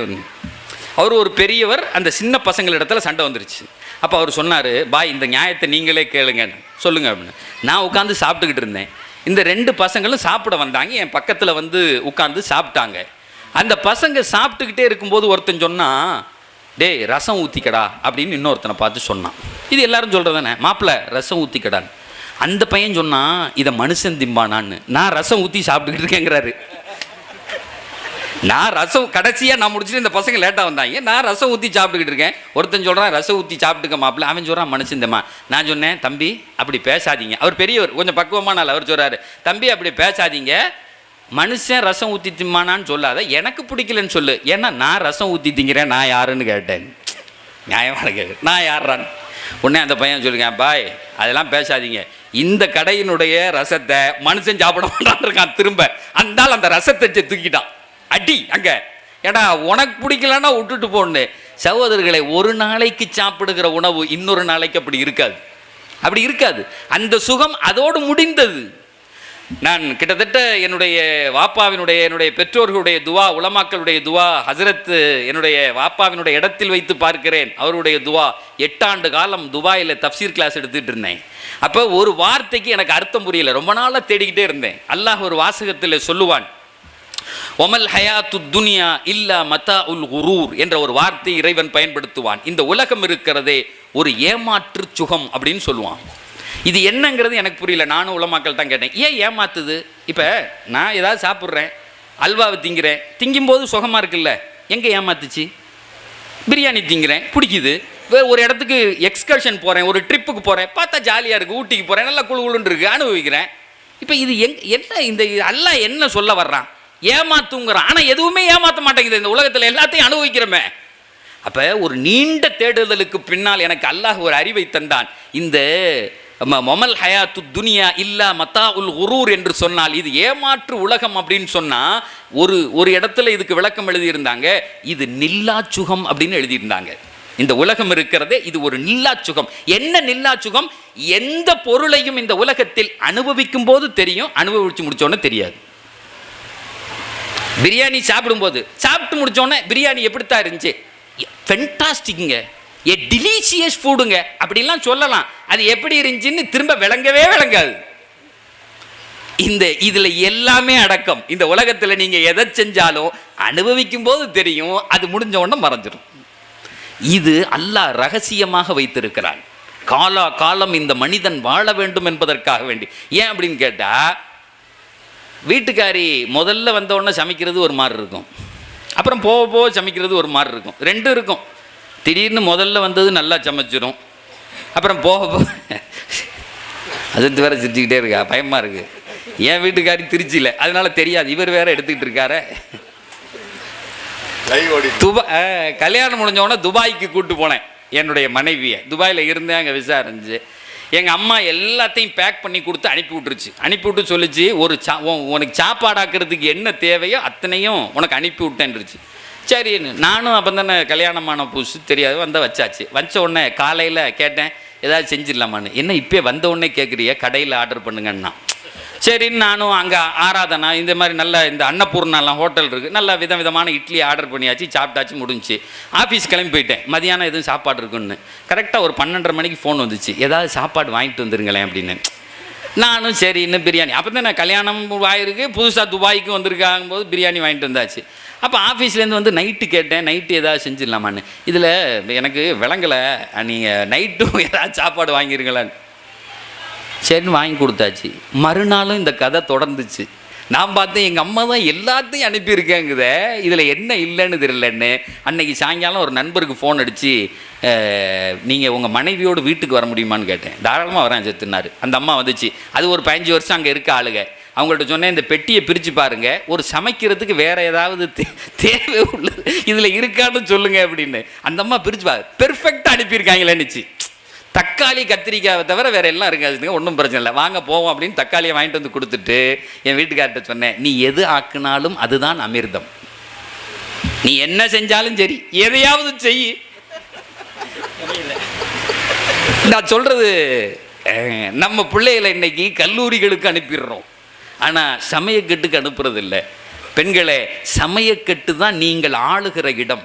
அவர் ஒரு பெரியவர், அந்த சின்ன பசங்கள் இடத்துல சண்டை வந்துருச்சு. அப்போ அவர் சொன்னார், பாய் இந்த நியாயத்தை நீங்களே கேளுங்க, சொல்லுங்க அப்படின்னு. நான் உட்காந்து சாப்பிட்டுக்கிட்டு இருந்தேன். இந்த 2 பசங்களும் சாப்பிட வந்தாங்க, என் பக்கத்தில் வந்து உட்காந்து சாப்பிட்டாங்க. அந்த பசங்க சாப்பிட்டுக்கிட்டே இருக்கும்போது ஒருத்தன் சொன்னான், டேய் ரசம் ஊற்றிக்கடா அப்படின்னு இன்னொருத்தனை பார்த்து சொன்னான். இது எல்லாரும் சொல்கிறதானே, மாப்பிள்ளை ரசம் ஊற்றிக்கடான்னு. அந்த பையன் சொன்னான், இதை மனுஷன் திம்பானான்னு. நான் ரசம் ஊற்றி சாப்பிட்டுக்கிட்டு இருக்கேங்கிறாரு. நான் ரசம் கடைசியாக நான் முடிச்சுட்டு இந்த பசங்க லேட்டாக வந்தாங்க, நான் ரசம் ஊற்றி சாப்பிட்டுக்கிட்டு இருக்கேன். ஒருத்தன் சொல்கிறான் ரசம் ஊற்றி சாப்பிட்டுக்க மாப்பிள்ள, அவன் சொல்கிறான் மனுஷந்தம்மா. நான் சொன்னேன், தம்பி அப்படி பேசாதீங்க. அவர் பெரியவர், கொஞ்சம் பக்குவமான ஆள். அவர் சொல்கிறாரு, தம்பி அப்படி பேசாதீங்க, மனுஷன் ரசம் ஊற்றி திம்மானான்னு சொல்லாத, எனக்கு பிடிக்கலன்னு சொல்லு. ஏன்னா நான் ரசம் ஊற்றி திங்கிறேன், நான் யாருன்னு கேட்டேன். நியாயமான கேட்கு, நான் யாரான்னு. உடனே அந்த பையன் சொல்லுங்க, பாய் அதெல்லாம் பேசாதீங்க, இந்த கடையினுடைய ரசத்தை மனுஷன் சாப்பிட மாட்டான் இருக்கான். திரும்ப அந்த ரசத்தை தூக்கிட்டான், அடி அங்க. ஏடா உனக்கு பிடிக்கலன்னா விட்டுட்டு போன்னு. சகோதரர்களை, ஒரு நாளைக்கு சாப்பிடுகிற உணவு இன்னொரு நாளைக்கு அப்படி இருக்காது. அந்த சுகம் அதோடு முடிந்தது. நான் கிட்டத்தட்ட என்னுடைய வாப்பாவினுடைய, என்னுடைய பெற்றோர்களுடைய துவா, உலமாக்களுடைய துவா, ஹசரத் என்னுடைய வாப்பாவினுடைய இடத்தில் வைத்து பார்க்கிறேன். அவருடைய துவா. 8 ஆண்டு காலம் துபாயில் தப்சீர் கிளாஸ் எடுத்துகிட்டு இருந்தேன். அப்போ ஒரு வார்த்தைக்கு எனக்கு அர்த்தம் புரியல, ரொம்ப நாளாக தேடிக்கிட்டே இருந்தேன். அல்லாஹ் ஒரு வாசகத்தில் சொல்லுவான், ஒமல் ஹயாத்து துனியா இல்லா மதா உல் குரூர் என்ற ஒரு வார்த்தை இறைவன் பயன்படுத்துவான். இந்த உலகம் இருக்கிறதே ஒரு ஏமாற்று சுகம் அப்படின்னு சொல்லுவான். இது என்னங்கிறது எனக்கு புரியல. நானும் உலமாக்கள் தான் கேட்டேன், ஏன் ஏமாத்துது? இப்போ நான் ஏதாவது சாப்பிட்றேன், அல்வாவை திங்கிறேன், திங்கும்போது சுகமாக இருக்குல்ல, எங்கே ஏமாத்துச்சு? பிரியாணி திங்கிறேன், பிடிக்குது, வேறு ஒரு இடத்துக்கு எக்ஸ்கர்ஷன் போகிறேன், ஒரு ட்ரிப்புக்கு போகிறேன், பார்த்தா ஜாலியாக இருக்குது, ஊட்டிக்கு போகிறேன், நல்லா குழு குழுன்னு இருக்குது, அனுபவிக்கிறேன். இப்போ இது என்ன இந்த அல்லாஹ் என்ன சொல்ல வர்றான்? ஏமாத்துங்கிறான். ஆனால் எதுவுமே ஏமாற்ற மாட்டேங்குது இந்த உலகத்தில், எல்லாத்தையும் அனுபவிக்கிறோமே. அப்போ ஒரு நீண்ட தேடுதலுக்கு பின்னால் எனக்கு அல்லாஹ் ஒரு அறிவை தந்தான். இந்த மொமல் ஹயாத்து துனியா இல்லா மதா உல் குரூர் என்று சொன்னால் இது ஏமாற்று உலகம் அப்படின்னு சொன்னால் ஒரு இடத்துல இதுக்கு விளக்கம் எழுதியிருந்தாங்க, இது நில்லா சுகம் அப்படின்னு எழுதியிருந்தாங்க. இந்த உலகம் இருக்கிறதே இது ஒரு நில்லா சுகம். என்ன நில்லா சுகம்? எந்த பொருளையும் இந்த உலகத்தில் அனுபவிக்கும் போது தெரியும், அனுபவிச்சு முடிச்சோன்னு தெரியாது. பிரியாணி சாப்பிடும்போது சாப்பிட்டு முடிச்சோன்னே பிரியாணி எப்படித்தான் இருந்துச்சு, ஃபென்டாஸ்டிக்குங்க, ஏ டிலீஷியஸ் ஃபுட்டுங்க அப்படிலாம் சொல்லலாம். அது எப்படி இருந்துச்சுன்னு திரும்ப விளங்கவே விளங்காது. இதில் எல்லாமே அடக்கம். இந்த உலகத்தில் நீங்கள் எதை செஞ்சாலும் அனுபவிக்கும் போது தெரியும், அது முடிஞ்ச உடனே மறைஞ்சிடும். இது அல்லாஹ் ரகசியமாக வைத்திருக்கிறான். காலம் இந்த மனிதன் வாழ வேண்டும் என்பதற்காக வேண்டி. ஏன் அப்படின்னு கேட்டால், வீட்டுக்காரி முதல்ல வந்தவுடனே சமைக்கிறது ஒரு மாதிரி இருக்கும், அப்புறம் போக போக சமைக்கிறது ஒரு மாதிரி இருக்கும், ரெண்டும் இருக்கும். திடீர்னு முதல்ல வந்தது நல்லா சமைச்சிடும், அப்புறம் போக போக அது வேற சிரிச்சுக்கிட்டே இருக்கா, பயமாக இருக்குது. என் வீட்டுக்காரி திருச்சியில், அதனால தெரியாது, இவர் வேற எடுத்துக்கிட்டு இருக்காரு. கல்யாணம் முடிஞ்சவொடனே துபாய்க்கு கூப்பிட்டு போனேன் என்னுடைய மனைவியை. துபாயில் இருந்தேன், அங்கே விசா இருந்துச்சு. எங்கள் அம்மா எல்லாத்தையும் பேக் பண்ணி கொடுத்து அனுப்பி விட்டுருச்சு. அனுப்பி விட்டு சொல்லிச்சு, உனக்கு சாப்பாடாக்கிறதுக்கு என்ன தேவையோ அத்தனையும் உனக்கு அனுப்பி விட்டேன்ருச்சு. சரின்னு நானும் அப்போ தானே கல்யாணமான புதுசு, தெரியாது, வச்சாச்சு. வச்ச உடனே காலையில் கேட்டேன், ஏதாவது செஞ்சிடலாமான்னு. என்ன இப்போ வந்த உடனே கேட்குறிய, கடையில் ஆர்டர் பண்ணுங்கன்னா. சரின்னு நானும் அங்கே ஆராதனா இந்த மாதிரி நல்ல இந்த அன்னபூர்ணாலாம் ஹோட்டல் இருக்குது, நல்ல விதவிதமான இட்லி ஆர்டர் பண்ணியாச்சு, சாப்பிட்டாச்சு, முடிஞ்சு ஆஃபீஸ் கிளம்பி போயிட்டேன். மதியானம் எதுவும் சாப்பாடு இருக்குன்னு கரெக்டாக ஒரு 12:30 மணிக்கு ஃபோன் வந்துச்சு, ஏதாவது சாப்பாடு வாங்கிட்டு வந்துருங்களேன் அப்படின்னு. நானும் சரின்னு பிரியாணி, அப்போ தான் நான் கல்யாணம் ஆயிருக்கு, புதுசாக துபாய்க்கு வந்திருக்காகும் போது பிரியாணி வாங்கிட்டு வந்தாச்சு. அப்போ ஆஃபீஸ்லேருந்து வந்து நைட்டு கேட்டேன், நைட்டு ஏதாவது செஞ்சிடலாமான்னு. இதில் எனக்கு விளங்கலை, நீங்கள் நைட்டும் ஏதாவது சாப்பாடு வாங்கிருங்களான்னு. சரின்னு வாங்கி கொடுத்தாச்சு. மறுநாளும் இந்த கதை தொடர்ந்துச்சு. நான் பார்த்தேன், எங்கள் அம்மா தான் எல்லாத்தையும் அனுப்பியிருக்கேங்குதே, இதில் என்ன இல்லைன்னு தெரியலன்னு. அன்னைக்கு சாயங்காலம் ஒரு நண்பருக்கு ஃபோன் அடித்து, நீங்கள் உங்கள் மனைவியோடு வீட்டுக்கு வர முடியுமான்னு கேட்டேன். தாராளமாக வரேன் செத்துனார். அந்த அம்மா வந்துச்சு. அது ஒரு 15 வருஷம் அங்கே இருக்க ஆளுங்க. அவங்கள்ட்ட சொன்னேன், இந்த பெட்டியை பிரித்து பாருங்கள், ஒரு சமைக்கிறதுக்கு வேறு ஏதாவது தேவை உள்ளது இதில் இருக்கான்னு சொல்லுங்கள் அப்படின்னு. அந்த அம்மா பிரித்து பெர்ஃபெக்டாக அனுப்பியிருக்காங்களேன்னுச்சு. தக்காளி கத்திரிக்காவை தவிர வேறு எல்லாம் இருக்காதுங்க, ஒன்றும் பிரச்சனை இல்லை, வாங்க போவோம் அப்படின்னு தக்காளியை வாங்கிட்டு வந்து கொடுத்துட்டு என் வீட்டுக்கார்ட்ட சொன்னேன், நீ எது ஆக்குனாலும் அதுதான் அமிர்தம், நீ என்ன செஞ்சாலும் சரி எதையாவது செய். நான் சொல்கிறது, நம்ம பிள்ளைகளை இன்னைக்கு கல்லூரிகளுக்கு அனுப்பிடுறோம், ஆனால் சமயக்கட்டுக்கு அனுப்புறது இல்லை. பெண்களே, சமயக்கட்டு தான் நீங்கள் ஆளுகிற இடம்.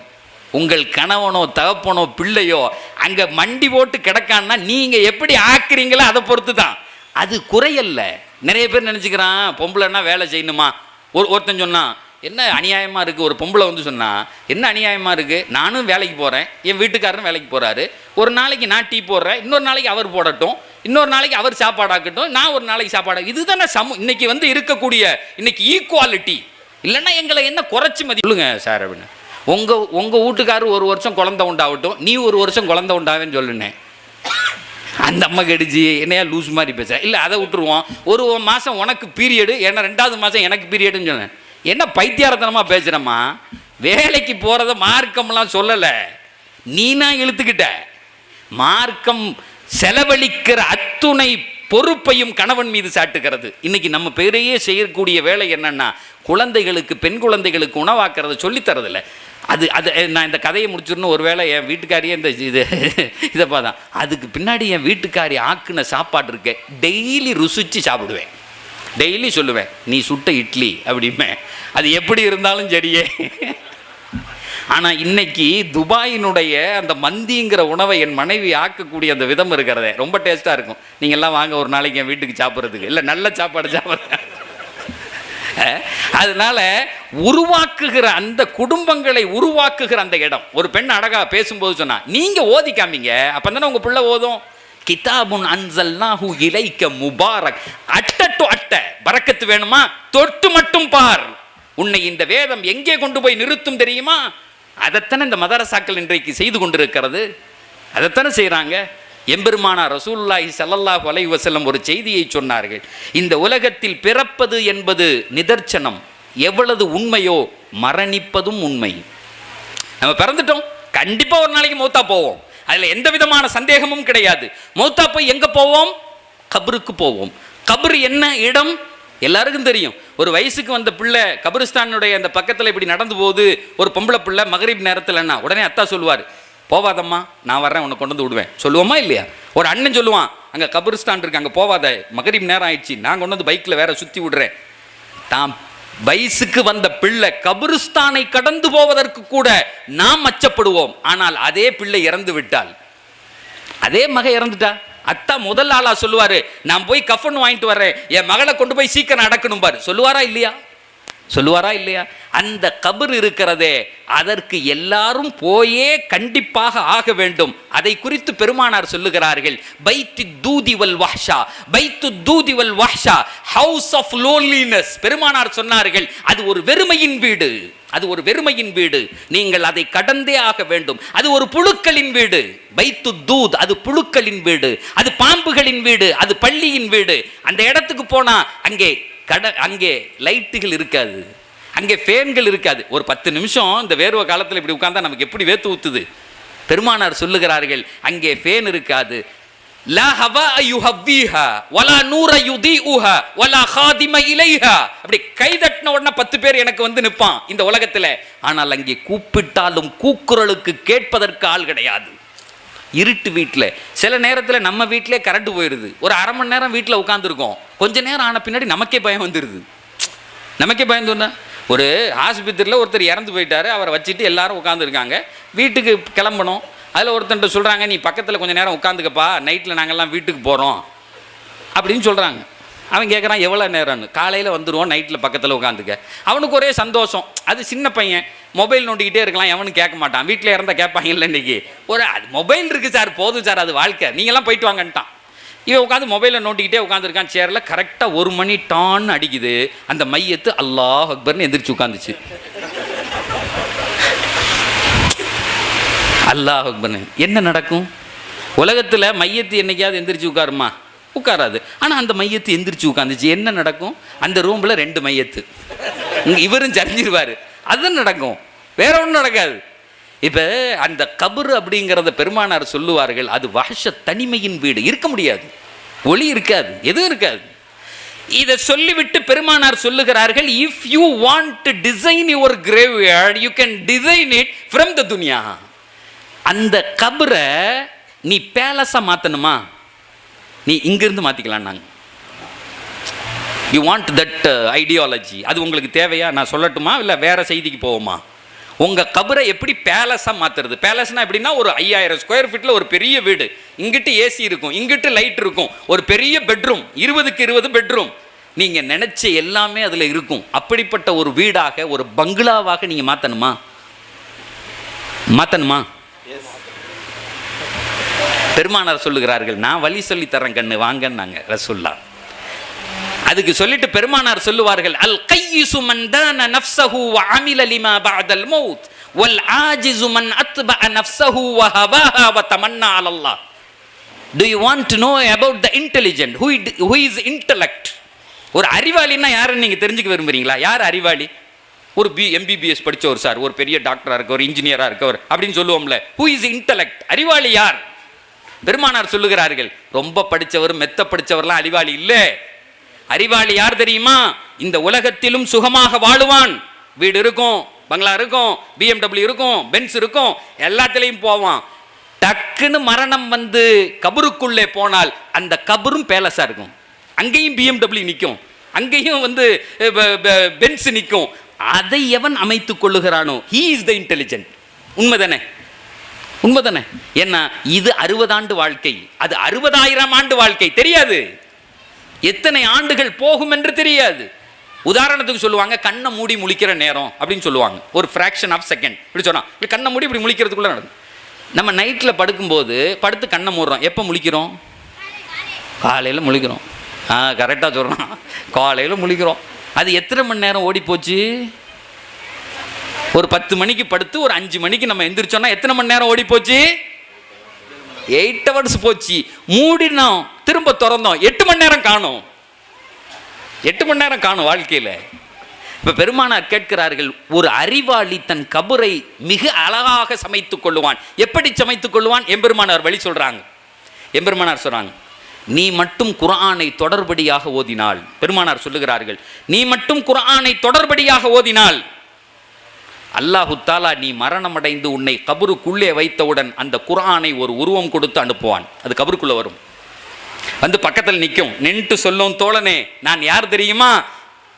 உங்கள் கணவனோ தகப்பனோ பிள்ளையோ அங்கே மண்டி போட்டு கிடக்கான்னா நீங்கள் எப்படி ஆக்குறீங்களோ அதை பொறுத்து தான். அது குறையல்ல. நிறைய பேர் நினச்சிக்கிறான், பொம்பளைன்னா வேலை செய்யணுமா. ஒருத்தன் சொன்னான், என்ன அநியாயமாக இருக்குது, ஒரு பொம்பளை வந்து சொன்னால் என்ன அநியாயமாக இருக்குது, நானும் வேலைக்கு போகிறேன், என் வீட்டுக்காரரும் வேலைக்கு போகிறாரு, ஒரு நாளைக்கு நான் டீ போடுறேன், இன்னொரு நாளைக்கு அவர் போடட்டும், இன்னொரு நாளைக்கு அவர் சாப்பாடாக்கட்டும், நான் ஒரு நாளைக்கு சாப்பாடு. இதுதானே இன்னைக்கு வந்து இருக்கக்கூடிய இன்னைக்கு ஈக்குவாலிட்டி. இல்லைன்னா எங்களை என்ன குறைச்சி மதி சொல்லுங்க சார் அப்படின்னு. உங்கள் வீட்டுக்காரர் ஒரு வருஷம் குழந்தை உண்டாகட்டும், நீ ஒரு வருஷம் குழந்தை உண்டாவேன்னு சொல்லுனேன். அந்த அம்மா கடிச்சு என்னையா லூஸ் மாதிரி பேச, இல்லை அதை விட்டுருவோம், ஒரு மாதம் உனக்கு பீரியடு, ஏன்னா 2வது மாதம் எனக்கு பீரியடுன்னு சொன்னேன். என்ன பைத்தியாரத்தனமாக பேசுகிறம்மா, வேலைக்கு போகிறத மார்க்கம்லாம் சொல்லலை, நீனா இழுத்துக்கிட்ட. மார்க்கம் செலவழிக்கிற அத்துணை பொறுப்பையும் கணவன் மீது சாட்டுகிறது. இன்னைக்கு நம்ம பேரையே செய்யக்கூடிய வேலை என்னன்னா, குழந்தைகளுக்கு, பெண் குழந்தைகளுக்கு உணவாக்குறத சொல்லித்தரதில்லை. அது நான் இந்த கதையை முடிச்சிடணும். ஒரு வேளை என் வீட்டுக்காரியே இதை பார்த்தா, அதுக்கு பின்னாடி என் வீட்டுக்காரி ஆக்குன சாப்பாடு இருக்க டெய்லி ருசிச்சு சாப்பிடுவேன். டெய்லி சொல்லுவேன், நீ சுட்ட இட்லி அப்படிமே, அது எப்படி இருந்தாலும் சரியே. ஆனால் இன்னைக்கு துபாயினுடைய அந்த மந்திங்கிற உணவை என் மனைவி ஆக்கக்கூடிய அந்த விதம் இருக்கிறதே ரொம்ப டேஸ்ட்டாக இருக்கும். நீங்கள்லாம் வாங்க ஒரு நாளைக்கு என் வீட்டுக்கு சாப்பிட்றதுக்கு, இல்லை நல்ல சாப்பாடு சாப்பிட்றேன். அதனால உருவாக்குகிற அந்த குடும்பங்களை உருவாக்குகிற அந்த இடம். ஒரு பெண் அழகா பேசும்போது சொன்னா, நீங்க ஓதி காமிங்க, அப்பதானே உங்க பிள்ளை ஓதும். கிதாபுன் அன்சல்னாஹு இலைக்க முபாரக். அட்ட டு அட்ட பரக்கத்து வேணுமா, தொட்டு மட்டும் பார். உன்னை இந்த வேதம் எங்கே கொண்டு போய் நிறுத்தும் தெரியுமா? அதைத்தானே இந்த மதரசாக்கள் இன்றைக்கு செய்து கொண்டிருக்கிறது. அதைத்தானே செய்கிறாங்க. எம்பெருமானார் ரசூலுல்லாஹி ஸல்லல்லாஹு அலைஹி வஸல்லம் ஒரு செய்தியை சொன்னார்கள். இந்த உலகத்தில் பிறப்பது என்பது நிதர்சனம், எவ்வளவு உண்மையோ மரணிப்பதும் உண்மை. நம்ம பிறந்துட்டோம், கண்டிப்பா ஒரு நாளைக்கு மௌத்தா போவோம், அதுல எந்த விதமான சந்தேகமும் கிடையாது. மௌத்தா போய் எங்க போவோம்? கபருக்கு போவோம். கபர் என்ன இடம் எல்லாருக்கும் தெரியும். ஒரு வயசுக்கு வந்த பிள்ளை கபிரிஸ்தானுடைய அந்த பக்கத்தில் இப்படி நடந்து போகுது, ஒரு பொம்பளை பிள்ளை மகரிப் நேரத்தில்னா உடனே அத்தா சொல்லுவார், போவாதம்மா நான் வர்றேன் உன்னை கொண்டு வந்து விடுவேன். சொல்லுவோமா இல்லையா? ஒரு அண்ணன் சொல்லுவான், அங்கே கபிரிஸ்தான் இருக்கு, அங்கே போவாத, மகரிப் நேரம் ஆயிடுச்சு, நான் கொண்டு வந்து பைக்கில் வேற சுற்றி விடுறேன். தாம் வயசுக்கு வந்த பிள்ளை கபிரிஸ்தானை கடந்து போவதற்கு கூட நாம் அச்சப்படுவோம். ஆனால் அதே பிள்ளை இறந்து விட்டால், அதே மக இறந்துட்டா, அத்தா முதல் ஆளா சொல்லுவாரு, நான் போய் கஃபன் வாங்கிட்டு வர்றேன், என் மகளை கொண்டு போய் சீக்கிரம் அடக்கணும் பாரு. சொல்லுவாரா இல்லையா? சொல்லுவாரா இல்லையா? அந்த கபர் இருக்கிறதே, அதற்கு எல்லாரும் போயே கண்டிப்பாக ஆக வேண்டும். அதை குறித்து பெருமானார் சொல்லுகிறார்கள், பைத்து தூதி வல் வஹ்ஷா, பைத்து தூதி வல் வஹ்ஷா, ஹவுஸ் ஆஃப் லோன்லினஸ். பெருமானார் சொன்னார்கள், அது ஒரு வெறுமையின் வீடு, அது ஒரு வெறுமையின் வீடு, நீங்கள் அதை கடந்தே ஆக வேண்டும். அது ஒரு புழுக்களின் வீடு. பைத்து தூத், அது புழுக்களின் வீடு, அது பாம்புகளின் வீடு, அது பள்ளியின் வீடு. அந்த இடத்துக்கு போனா அங்கே லைட்டுகள் இருக்காது, அங்கே ஃபேன்கள் இருக்காது. ஒரு 10 நிமிஷம் இந்த வேர்வை காலத்தில் இப்படி உட்கார்ந்தா நமக்கு எப்படி வேத்து ஊத்துது. பெருமானார் சொல்லுகிறார்கள், அங்கே ஃபேன் இருக்காது. லா ஹவா யுஹவ்விஹா வலா நூர யுதீஉஹா வலா காதிம இலைஹா. அப்படி கை தட்டின உடனே 10 பேர் எனக்கு வந்து நிற்பான் இந்த உலகத்தில். ஆனால் அங்கே கூப்பிட்டாலும் கூக்குரலுக்கு கேட்பதற்கு ஆள் கிடையாது. இருட்டு வீட்டில், சில நேரத்தில் நம்ம வீட்டிலே கரண்ட் போயிடுது, ஒரு அரை மணி நேரம் வீட்டில் உட்காந்துருக்கோம், கொஞ்ச நேரம் ஆன பின்னாடி நமக்கே பயம் வந்துடுது. நமக்கே பயந்துன்னா, ஒரு ஆஸ்பத்திரியில் ஒருத்தர் இறந்து போயிட்டாரு, அவரை வச்சுட்டு எல்லாரும் உட்காந்துருக்காங்க, வீட்டுக்கு கிளம்பணும். அதில் ஒருத்தன்ட்ட சொல்கிறாங்க, நீ பக்கத்தில் கொஞ்சம் நேரம் உட்காந்துக்கப்பா, நைட்டில் நாங்கள்லாம் வீட்டுக்கு போகிறோம் அப்படின்னு சொல்கிறாங்க. அவன் கேட்குறான், எவ்வளோ நேரம்னு. காலையில் வந்துடுவோம், நைட்டில் பக்கத்தில் உட்காந்துக்க. அவனுக்கு ஒரே சந்தோஷம். அது சின்ன பையன், மொபைல் நோண்டிக்கிட்டே இருக்கலாம், எவனும் கேட்க மாட்டான். வீட்டில் இறந்தால் கேட்பாங்க இல்லை இன்றைக்கி, ஒரு அது மொபைல் இருக்குது சார், போதும் சார், அது வாழ்க்கை, நீங்கள்லாம் போயிட்டு வாங்கன்ட்டான். இவன் உட்காந்து மொபைலில் நோண்டிக்கிட்டே உட்காந்துருக்கான் சேரில். கரெக்டாக 1 மணி டான்னு அடிக்குது. அந்த மையத்து அல்லாஹ் அக்பர்னு எந்திரிச்சு உட்காந்துச்சு. அல்லாஹ் அக்பர்னு. என்ன நடக்கும் உலகத்தில்? மையத்து என்னைக்காவது எந்திரிச்சு உட்காருமா? உட்காராது. ஆனால் அந்த மையத்து எந்திரிச்சு உட்காந்துச்சு. என்ன நடக்கும்? அந்த ரூமில் 2 மையத்து, இவரும் சரிஞ்சிருவார். அதுதான் நடக்கும், வேற ஒன்றும் நடக்காது. இப்போ அந்த கபர் அப்படிங்கிறத பெருமானார் சொல்லுவார்கள், அது வஹ்ஷ தனிமையின் வீடு. இருக்க முடியாது, ஒளி இருக்காது, எதுவும் இருக்காது. இதை சொல்லிவிட்டு பெருமானார் சொல்லுகிறார்கள், if you want to design your graveyard you can design it from the துனியா. அந்த கபரை நீ பேலஸாக மாற்றணுமா, நீ இங்கிருந்து மாற்றிக்கலாம். நாங்கள் யூ வாண்ட் தட் ஐடியாலஜி, அது உங்களுக்கு தேவையா? நான் சொல்லட்டுமா இல்லை வேற செய்திக்கு போவோமா? உங்கள் கபரை எப்படி பேலஸாக மாற்றுறது? பேலஸ்னால் எப்படின்னா, ஒரு 5000 ஸ்கொயர் ஃபீட்டில் ஒரு பெரிய வீடு, இங்கிட்டு ஏசி இருக்கும், இங்கிட்டு லைட் இருக்கும், ஒரு பெரிய பெட்ரூம், 20க்கு 20 பெட்ரூம், நீங்கள் நினச்ச எல்லாமே அதில் இருக்கும். அப்படிப்பட்ட ஒரு வீடாக, ஒரு பங்களாவாக நீங்கள் மாற்றணுமா? மாற்றணுமா? பெருமானார் சொல்லுகிறார்கள், நான் வழி சொல்லி தரேன் கண்ணு வாங்கன்னாங்க ரசூல்லா. அதுக்கு சொல்லிட்டு பெருமானார் சொல்லுவார்கள், அல் கையிசு மன் தான நஃப்ஸஹு வ அமில லிமா பஅதல் மௌத் வல் ஆஜிசு மன் அத்பஅ நஃப்ஸஹு வ ஹவாஹா வ தமன்னா அலல்லாஹ். Do you want to know about the intelligent who is intellect? ஒரு அறிவாளின்னா யாருன்னு நீங்கள் தெரிஞ்சுக்க விரும்புறீங்களா? யார் அறிவாளி? ஒரு எம்பிபிஎஸ் படித்தவர் சார், ஒரு பெரிய டாக்டராக இருக்கவர், இன்ஜினியராக இருக்கவர் அப்படின்னு சொல்லுவோம்ல. Who is intellect? அறிவாளி யார்? பெருமானார் சொல்லுகிறார்கள், ரொம்ப படித்தவர் மெத்த படித்தவர்லாம் அறிவாளி இல்லை. அறிவாளி யார் தெரியுமா? இந்த உலகத்திலும் சுகமாக வாழுவான், வீடு இருக்கும், பங்களா இருக்கும், BMW இருக்கும், பென்ஸ் இருக்கும், எல்லாத்திலையும் போவான். டக்குன்னு மரணம் வந்து கபருக்குள்ளே போனால் அந்த கபரும் பேலஸாக இருக்கும். அங்கேயும் BMW நிற்கும், அங்கேயும் வந்து பென்ஸ் நிற்கும். அதை எவன் அமைத்துக் கொள்ளுகிறானோ ஹீ இஸ் த இன்டெலிஜென்ட். உண்மைதானே? உண்மைதானே? என்ன, இது 60 ஆண்டு வாழ்க்கை, அது 60,000 ஆண்டு வாழ்க்கை. தெரியாது எத்தனை ஆண்டுகள் போகும் என்று தெரியாது. உதாரணத்துக்கு சொல்லுவாங்க கண்ணை மூடி முழிக்கிற நேரம் அப்படின்னு சொல்லுவாங்க, ஒரு ஃப்ராக்ஷன் ஆஃப் செகண்ட் இப்படி சொன்னா, இப்படி கண்ணை மூடி இப்படி முழிக்கிறதுக்குள்ள நடக்கும். நம்ம நைட்டில் படுக்கும்போது படுத்து கண்ணை மூடுறோம், எப்போ முழிக்கிறோம்? காலையில் முழிக்கிறோம். கரெக்டாக சொல்கிறோம், காலையில் முழிக்கிறோம். அது எத்தனை மணி நேரம் ஓடி போச்சு? ஒரு 10 மணிக்கு படுத்து ஒரு 5 மணிக்கு நம்ம எந்திரிச்சோம்னா எத்தனை மணி நேரம் ஓடி போச்சு? 8 hours போச்சு. மூடினோம், திரும்ப திறந்தோம், 8 மணி நேரம் காணும். 8 மணி நேரம் காணும் வாழ்க்கையில். இப்போ பெருமானார் கேட்கிறார்கள், ஒரு அறிவாளி தன் கபரை மிக அழகாக சமைத்துக் கொள்ளுவான். எப்படி சமைத்துக் கொள்ளுவான்? எம்பெருமானார் வழி சொல்றாங்க. எம்பெருமானார் சொல்றாங்க, நீ மட்டும் குர்ஆனை தொடர்படியாக ஓதினால், பெருமானார் சொல்லுகிறார்கள், நீ மட்டும் குர்ஆனை தொடர்படியாக ஓதினால் அல்லாஹு தாலா நீ மரணமடைந்து உன்னை கபருக்குள்ளே வைத்தவுடன் அந்த குர்ஆனை ஒரு உருவம் கொடுத்து அனுப்புவான். அது கபருக்குள்ள வரும், வந்து பக்கத்தில் நிற்கும், நின்று சொல்லும், தோழனே நான் யார் தெரியுமா?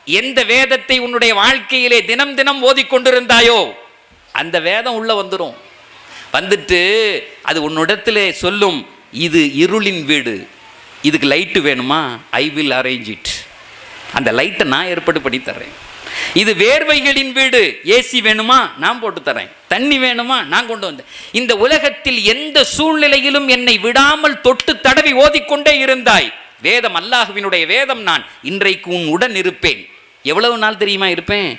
எந்த வேதத்தை உன்னுடைய வாழ்க்கையிலே தினம் தினம் ஓதிக்கொண்டிருந்தாயோ அந்த வேதம் உள்ள வந்துடும். வந்துட்டு அது உன்னிடத்திலே சொல்லும், இது இருளின் வீடு, இதுக்கு லைட்டு வேணுமா? ஐ வில் அரேஞ்ச் இட், அந்த லைட்டை நான் ஏற்பாடு பண்ணி தர்றேன். இது வேர்வைகளின் வீடு, ஏசி வேணுமா? நான் போட்டு தரேன். தண்ணி வேணுமா? நான் கொண்டு வந்தேன். இந்த உலகத்தில் எந்த சூழ்நிலையிலும் என்னை விடாமல் தொட்டு தடவி ஓதிக்கொண்டே இருந்தாய். வேதம் அல்லாஹ்வினுடைய வேதம், நான் இன்றைக்கு உன் உடன் இருப்பேன். எவ்வளவு நாள் தெரியுமா இருப்பேன்?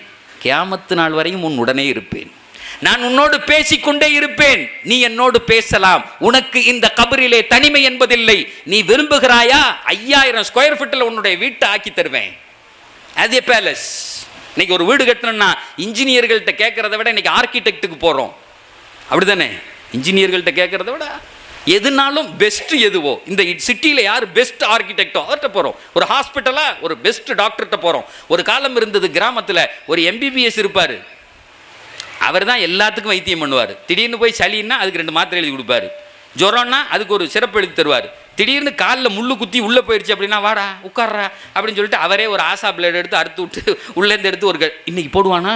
கியாமத்து நாள் வரையும் உன் உடனே இருப்பேன். நான் உன்னோடு பேசிக்கொண்டே இருப்பேன், நீ என்னோடு பேசலாம். உனக்கு இந்த கபரிலே தனிமை என்பதில்லை. நீ விரும்புகிறாயா? 5000 ஸ்கொயர் ஃபீட்டில் உன்னுடைய வீட்டை ஆக்கி தருவேன். அது பேலஸ். இன்னைக்கு ஒரு வீடு கட்டணும்னா இன்ஜினியர்கள்ட்ட கேட்கறத விட இன்னைக்கு ஆர்கிடெக்டுக்கு போகிறோம், அப்படிதானே? இன்ஜினியர்கள்ட்ட கேட்கறத விட எதுனாலும் பெஸ்ட் எதுவோ, இந்த சிட்டியில் யார் பெஸ்ட் ஆர்கிடெக்டோ அவர்கிட்ட போகிறோம். ஒரு ஹாஸ்பிட்டலாக ஒரு பெஸ்ட் டாக்டர்கிட்ட போகிறோம். ஒரு காலம் இருந்தது கிராமத்தில், ஒரு MBBS இருப்பார், அவர் தான் எல்லாத்துக்கும் வைத்தியம் பண்ணுவார். திடீர்னு போய் சளின்னா அதுக்கு 2 மாத்திரை எழுதி கொடுப்பாரு, ஜுரம்னா அதுக்கு ஒரு சிறப்பு எழுதி தருவார். திடீர்னு காலில் முள்ளு குத்தி உள்ளே போயிடுச்சு அப்படின்னா, வாடா உட்கார்றா அப்படின்னு சொல்லிட்டு அவரே ஒரு ஆசா பிளேட் எடுத்து அறுத்து விட்டு உள்ளேருந்து எடுத்து ஒரு இன்னைக்கு போடுவானா?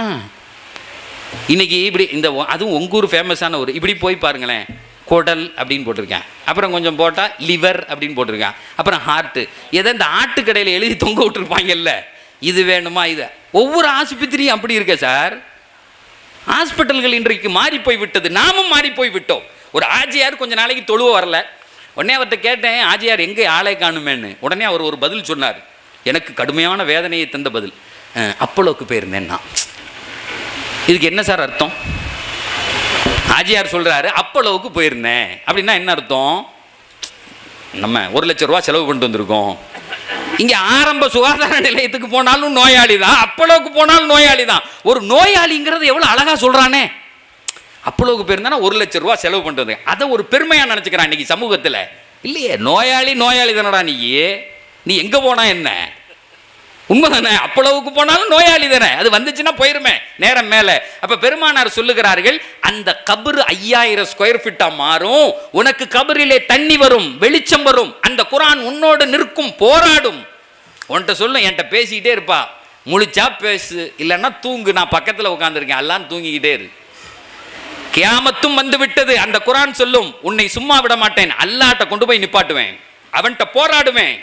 இன்னைக்கு இப்படி இந்த அதுவும் உங்கூர் ஃபேமஸான ஒரு இப்படி போய் பாருங்களேன், குடல் அப்படின்னு போட்டிருக்கேன், அப்புறம் கொஞ்சம் போட்டால் லிவர் அப்படின்னு போட்டிருக்கேன், அப்புறம் ஹார்ட்டு. எதை இந்த ஆட்டு கடையில் எழுதி தொங்க விட்டுருப்பாங்கல்ல, இது வேணுமா? இதை ஒவ்வொரு ஆஸ்பத்திரியும் அப்படி இருக்க சார். ஹாஸ்பிட்டல்கள் இன்றைக்கு மாறி போய் விட்டது, நாமும் மாறி போய் விட்டோம். ஒரு ஆஜியார் கொஞ்சம் நாளைக்கு தொழுவ வரல, உடனே அவர்கிட்ட கேட்டேன், ஆஜியார் எங்கே ஆளை காணுமேன்னு. உடனே அவர் ஒரு பதில் சொன்னார், எனக்கு கடுமையான வேதனையை தந்த பதில். அப்போலோக்கு போயிருந்தேன்னா. இதுக்கு என்ன சார் அர்த்தம்? ஆஜியார் சொல்றாரு, அப்போலோவுக்கு போயிருந்தேன் அப்படின்னா என்ன அர்த்தம்? நம்ம 1 லட்சம் ரூபா செலவு பண்ணிட்டு வந்திருக்கோம். இங்கே ஆரம்ப சுகாதார நிலையத்துக்கு போனாலும் நோயாளி தான், அப்போலோவுக்கு போனாலும் நோயாளி தான். ஒரு நோயாளிங்கிறது எவ்வளோ அழகா சொல்றானே. அப்போலோவுக்கு போயிருந்தா 1 லட்சம் ரூபா செலவு பண்ணுறது, அதை ஒரு பெருமையாக நினச்சிக்கிறான் இன்னைக்கு சமூகத்தில். இல்லையே, நோயாளி நோயாளி தானடா. நீ எங்கே போனா என்ன? உண்மை தானே? அப்போலோவுக்கு போனாலும் நோயாளி தானே, அது வந்துச்சுன்னா போயிருமே நேரம் மேலே. அப்போ பெருமானார் சொல்லுகிறார்கள், அந்த கபரு 5000 ஸ்கொயர் ஃபீட்டாக மாறும், உனக்கு கபரிலே தண்ணி வரும், வெளிச்சம் வரும், அந்த குர்ஆன் உன்னோடு நிற்கும், போராடும். உன்கிட்ட சொல்லும், என்கிட்ட பேசிக்கிட்டே இருப்பா, முழிச்சா பேசு, இல்லைன்னா தூங்கு, நான் பக்கத்தில் உட்காந்துருக்கேன், எல்லாம் தூங்கிக்கிட்டே இரு. கியாமத்தும் வந்து விட்டது, அந்த குர்ஆன் சொல்லும், உன்னை சும்மா விட மாட்டேன், அல்லாஹ்ட்ட கொண்டு போய் நிப்பாட்டுவேன், அவன்கிட்ட போராடுவேன்.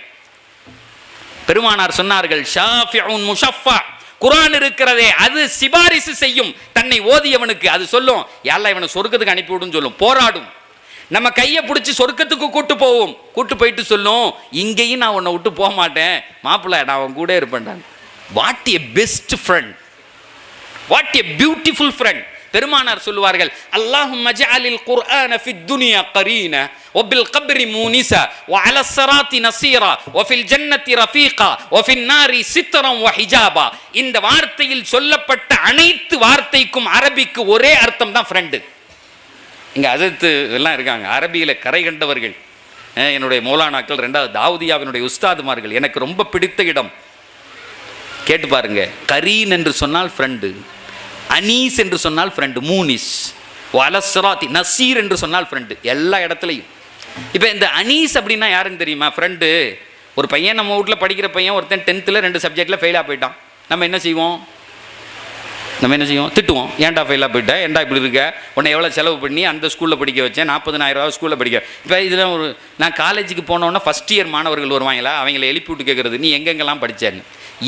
பெருமானார் சொன்னார்கள், ஷாஃபிஉன் முஷஃபா, குர்ஆன் இருக்கிறதே அது சிபாரிசு செய்யும் தன்னை ஓதியவனுக்கு. அது சொல்லும், யா அல்லாஹ் இவனை சொர்க்கத்துக்கு அனுப்பி விடுன்னு சொல்லும், போராடும். நம்ம கையை பிடிச்சி சொர்க்கத்துக்கு கூட்டு போவோம், கூட்டு போயிட்டு சொல்லும், இங்கேயும் நான் உன்னை விட்டு போக மாட்டேன் மாப்பிள்ளை, நான் அவன் கூட இருப்பேன். What a best friend, what a beautiful friend. பெருமானார் சொல்லுவார்கள், அல்லாஹும்ம ஜஅலில் குர்ஆன ஃபித் துன்யா கரீனா வபில் கப்ரி மூனிஸா வஅலா ஸராத்தி நஸீரா வஃபில் ஜன்னத்தி ரஃபீகா வஃபின் நாரி சித்ரன் வஹிஜாபா. இந்த வார்த்தையில் சொல்லப்பட்ட அனைத்து வார்த்தைக்கும் அரபிக்கு ஒரே அர்த்தம் தான் ஃப்ரெண்டு. இங்கே அதத்து எல்லாம் இருக்காங்க, அரபியில் கரை கண்டவர்கள், என்னுடைய மௌலானாக்கள், 2வது தாவூதியாவினுடைய உஸ்தாதுமார்கள். எனக்கு ரொம்ப பிடித்த இடம் கேட்டு பாருங்க. கரீன் என்று சொன்னால் ஃப்ரெண்டு, அனீஸ் என்று சொன்னால் ஃப்ரெண்டு, மூனிஸ், வலஸ்ராத்தி நசீர் என்று சொன்னால் ஃப்ரெண்டு, எல்லா இடத்துலையும். இப்போ இந்த அனீஸ் அப்படின்னா யாருன்னு தெரியுமா? ஃப்ரெண்டு. ஒரு பையன் நம்ம வீட்டில் படிக்கிற பையன் ஒருத்தன் 10th 2 சப்ஜெக்டில் ஃபெயிலாக போயிட்டான். நம்ம என்ன செய்வோம்? திட்டுவோம், ஏன்டா ஃபெயிலாக போயிட்டேன், ஏன்டா இப்படி இருக்க, உன்னை எவ்வளோ செலவு பண்ணி அந்த ஸ்கூலில் படிக்க வச்சேன், 40,000 ரூபா ஸ்கூலில் படிக்க. இப்போ இதில் நான் காலேஜுக்கு போனோன்னா ஃபஸ்ட் இயர் மாணவர்கள் வருவாங்களா, அவங்கள எழுப்பி விட்டு கேட்குறது, நீ எங்கெங்கெல்லாம் படித்தேன்னு.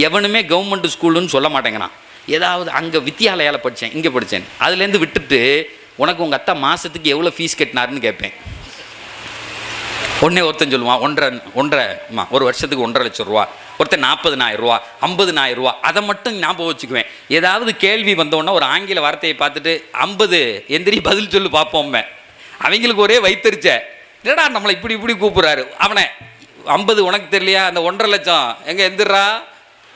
எவனுமே கவர்மெண்ட் ஸ்கூலுன்னு சொல்ல மாட்டேங்கிறான். ஏதாவது அங்கே வித்தியாலயாவில் படித்தேன், இங்கே படித்தேன், அதுலேருந்து விட்டுட்டு உனக்கு உங்கள் அத்தா மாதத்துக்கு எவ்வளோ ஃபீஸ் கட்டினாருன்னு கேட்பேன். ஒன்றே ஒருத்தன் சொல்லுவான் ஒன்றரை ஒரு வருஷத்துக்கு 1.5 லட்சம் ரூபா, ஒருத்தர் 40,000 ரூபா, 50,000 ரூபா. அதை மட்டும் ஞாபகம் வச்சுக்குவேன். ஏதாவது கேள்வி வந்தோன்னா ஒரு ஆங்கில வார்த்தையை பார்த்துட்டு 50 எந்திரி பதில் சொல்லு பார்ப்போமே. அவங்களுக்கு ஒரே வைத்தறிச்ச, இல்லடா நம்மளை இப்படி இப்படி கூப்பிட்றாரு. அவனை 50 உனக்கு தெரியலையா, அந்த 1.5 லட்சம் எங்கே எந்திரா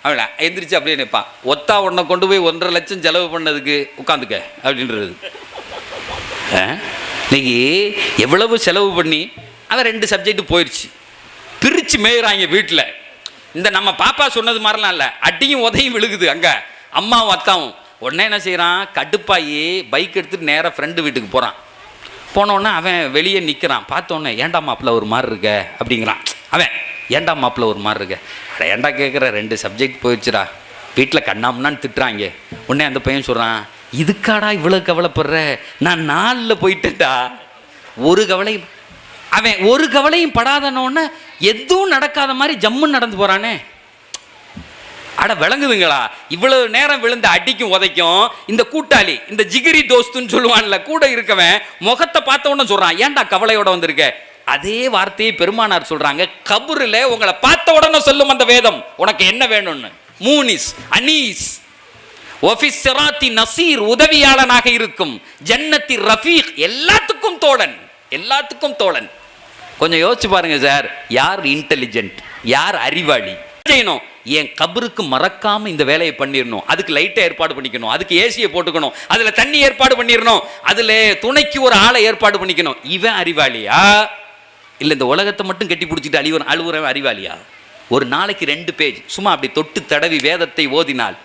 அவளை எந்திரிச்சு அப்படியே நிற்பான். ஒத்தா உன்னை கொண்டு போய் 1.5 லட்சம் செலவு பண்ணதுக்கு உட்காந்துக்க அப்படின்றது. இன்னைக்கு எவ்வளவு செலவு பண்ணி அவன் 2 சப்ஜெக்ட் போயிடுச்சு, பிரித்து மேயிறாங்க வீட்டில். இந்த நம்ம பாப்பா சொன்னது மாதிரிலாம் இல்லை, அடியும் உதையும் விழுகுது அங்கே அம்மாவும் அத்தாவும். உடனே என்ன செய்கிறான், கடுப்பாயி பைக் எடுத்துகிட்டு நேராக ஃப்ரெண்டு வீட்டுக்கு போகிறான். போனோடனே அவன் வெளியே நிற்கிறான். பார்த்தோன்னே ஏண்டா மாப்பிள்ள ஒரு மாதிரி இருக்க அப்படிங்கிறான். அவன் ஏண்டா மாப்பிள்ள ஒரு மாதிரி இருக்க, அட ஏண்டா கேட்குற, 2 சப்ஜெக்ட் போயிடுச்சுடா, வீட்டில் கண்ணாமண்ணான்னு திட்டுறாங்க. உடனே அந்த பையன் சொல்கிறான், இதுக்காடா இவ்வளோ கவலைப்படுற, நான் 4ல் போயிட்டேன்டா. ஒரு கவலை அவன் ஒரு கவலையும் படாதனோன்னு எதுவும் நடக்காத மாதிரி ஜம்முன்னு நடந்து போகிறானே. அட விளங்குதுங்களா, இவ்வளவு நேரம் விழுந்த அடிக்கும் உதைக்கும் இந்த கூட்டாளி, இந்த ஜிகிரி தோஸ்துன்னு சொல்லுவான்ல, கூட இருக்கவன் முகத்தை பார்த்த உடனே சொல்கிறான், ஏன்டா கவலையோட வந்திருக்க. அதே வார்த்தையை பெருமானார் சொல்கிறாங்க, கபூரில் உங்களை பார்த்த உடனே சொல்லும் அந்த வேதம், உனக்கு என்ன வேணும்னு. மூனிஸ் அனீஸ் ஒஃபிஸ் சிராத்தி நசீர், உதவியாளனாக இருக்கும். ஜன்னத்தி ரஃபீக், எல்லாத்துக்கும் தோழன், எல்லாத்துக்கும் தோழன். கொஞ்சம் யோசிச்சு பாருங்க சார், யார் இன்டெலிஜென்ட், யார் அறிவாளி செய்யணும். என் கபருக்கு மறக்காம இந்த வேலையை பண்ணிடணும், அதுக்கு லைட்டை ஏற்பாடு பண்ணிக்கணும், அதுக்கு ஏசியை போட்டுக்கணும், அதுல தண்ணி ஏற்பாடு பண்ணிடணும், அதுல துணைக்கு ஒரு ஆளை ஏற்பாடு பண்ணிக்கணும். இவன் அறிவாளியா இல்லை இந்த உலகத்தை மட்டும் கட்டி பிடிச்சிட்டு அழுவுறவன் அறிவாளியா? ஒரு நாளைக்கு 2 பேஜ் சும்மா அப்படி தொட்டு தடவி வேதத்தை ஓதினால்.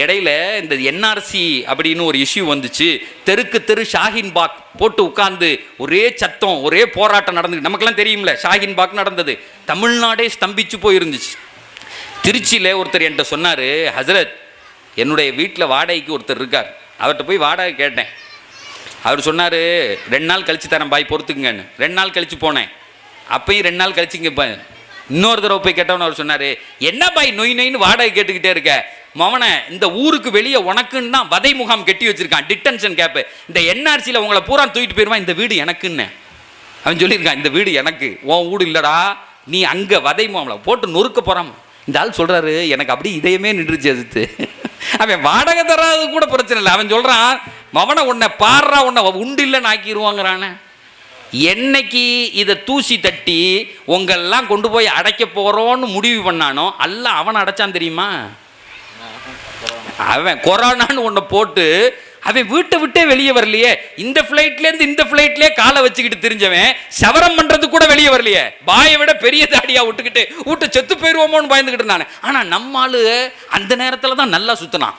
இடையில இந்த என்ஆர்சி அப்படின்னு ஒரு இஷ்யூ வந்துச்சு. தெருக்கு தெரு ஷாஹின் பாக் போட்டு உட்கார்ந்து ஒரே சத்தம், ஒரே போராட்டம் நடந்து, நமக்கெல்லாம் தெரியும்ல ஷாஹின் பாக் நடந்தது. தமிழ்நாடே ஸ்தம்பிச்சு போயிருந்துச்சு. திருச்சியில் ஒருத்தர் என்கிட்ட சொன்னார், ஹசரத் என்னுடைய வீட்டில் வாடகைக்கு ஒருத்தர் இருக்கார், அவர்கிட்ட போய் வாடகை கேட்டேன். அவர் சொன்னார் 2 நாள் கழித்து தரேன் பாய் பொறுத்துக்குங்கன்னு. 2 நாள் கழித்து போனேன், அப்பையும் 2 நாள் கழிச்சு இங்கே இன்னொரு தடவை போய் கேட்டவன்னு அவர் சொன்னார், என்ன பாய் நொய் நொயின்னு வாடகை கேட்டுக்கிட்டே இருக்க, மவனை இந்த ஊருக்கு வெளியே உனக்குன்னு தான் வதை முகாம் கட்டி வச்சிருக்கான், டிட்டன்ஷன் கேப்பு, இந்த என்ஆர்சியில் உங்களை பூரா தூக்கிட்டு போயிடுவான், இந்த வீடு எனக்குன்னு அவன் சொல்லியிருக்கான். இந்த வீடு எனக்கு, உன் வீடு இல்லடா, நீ அங்கே வதை முகாமில் போட்டு நொறுக்க போகிறான். இந்த ஆள் சொல்கிறாரு, எனக்கு அப்படி இதயமே நின்றுச்சு அதுத்து. அவன் வாடகை தராது கூட பிரச்சனை இல்லை, அவன் சொல்கிறான் மவனை உன்னை பாடுறா, உன்னை உண்டு இல்லைன்னு ஆக்கிடுவாங்கிறானே. என்னைக்கு இதை தூசி தட்டி உங்களெல்லாம் கொண்டு போய் அடைக்க போகிறோன்னு முடிவு பண்ணானோ அல்ல அவனை அடைச்சான் தெரியுமா. அவன் கொரோனான்னு ஒன்றை போட்டு அவன் வீட்டை விட்டே வெளியே வரலையே. இந்த ஃப்ளைட்லேருந்து இந்த ஃப்ளைட்லேயே காலை வச்சுக்கிட்டு தெரிஞ்சவன் சவரம் பண்ணுறது கூட வெளியே வரலையே. பாயை விட பெரிய தாடியாக விட்டுக்கிட்டு வீட்டை செத்து போயிடுவோமோன்னு பயந்துக்கிட்டு இருந்தானே. ஆனால் நம்ம ஆளு அந்த நேரத்தில் தான் நல்லா சுற்றினான்.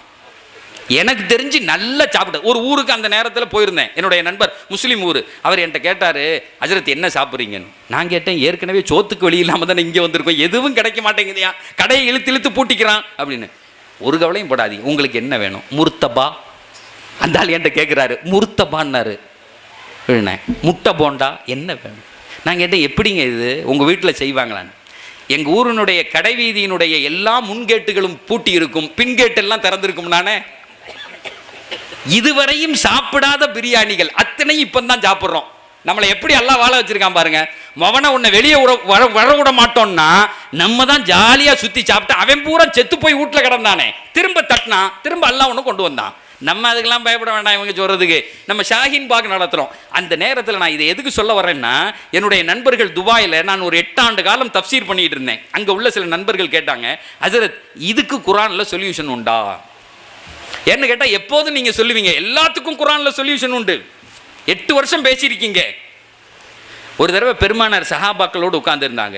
எனக்கு தெரிஞ்சு நல்லா சாப்பிட்டு ஒரு ஊருக்கு அந்த நேரத்தில் போயிருந்தேன், என்னுடைய நண்பர் முஸ்லீம் ஊர். அவர் என்கிட்ட கேட்டார், ஹஜ்ரத் என்ன சாப்பிட்றீங்கன்னு. நான் கேட்டேன், ஏற்கனவே சோத்துக்கு வழி இல்லாமல் தானே இங்கே வந்திருக்கோம், எதுவும் கிடைக்க மாட்டேங்குதியா, கடையை இழுத்து இழுத்து பூட்டிக்கிறான் அப்படின்னு. ஒரு கவலையும் படாதீங்க, உங்களுக்கு என்ன வேணும், முர்த்தபா. அந்த ஆள் என்கிட்ட கேட்குறாரு, முர்த்தபான்னாரு. முட்டை போண்டா என்ன வேணும். நான் கேட்டேன், எப்படிங்க இது உங்கள் வீட்டில் செய்வாங்களான்னு. எங்கள் ஊரினுடைய கடை வீதியினுடைய எல்லா முன்கேட்டுகளும் பூட்டி இருக்கும், பின்கேட்டெல்லாம் திறந்திருக்கும். நானே இதுவரையும் சாப்பிடாத பிரியாணிகள் அத்தனை இப்போ தான் சாப்பிட்றோம். நம்மளை எப்படி எல்லாம் வாழ வச்சிருக்கான் பாருங்க. மவனை உன்னை வெளியே வர விட மாட்டோம்னா நம்ம தான் ஜாலியாக சுற்றி சாப்பிட்டு அவன் பூரா செத்து போய் வீட்டில் கிடந்தானே, திரும்ப தட்டினா திரும்ப எல்லாம் ஒன்று கொண்டு வந்தான். நம்ம அதுக்கெல்லாம் பயப்பட வேண்டாம் இவங்க சொல்கிறதுக்கு. நம்ம ஷாஹின் பாக் நடத்துகிறோம். அந்த நேரத்தில் நான் இதை எதுக்கு சொல்ல வரேன்னா, என்னுடைய நண்பர்கள் துபாயில் நான் ஒரு 8 ஆண்டு காலம் தஃப்சீர் பண்ணிகிட்டு இருந்தேன். அங்கே உள்ள சில நண்பர்கள் கேட்டாங்க, ஹஜ்ரத் இதுக்கு குரானில் சொல்யூஷன் உண்டா ஏன்னு கேட்டால், எப்போதும் நீங்கள் சொல்லுவீங்க எல்லாத்துக்கும் குரானில் சொல்யூஷன் உண்டு, 8 வருஷம் பேசியிருக்கீங்க. ஒரு தடவை பெருமானார் சஹாபாக்களோடு உட்கார்ந்துருந்தாங்க.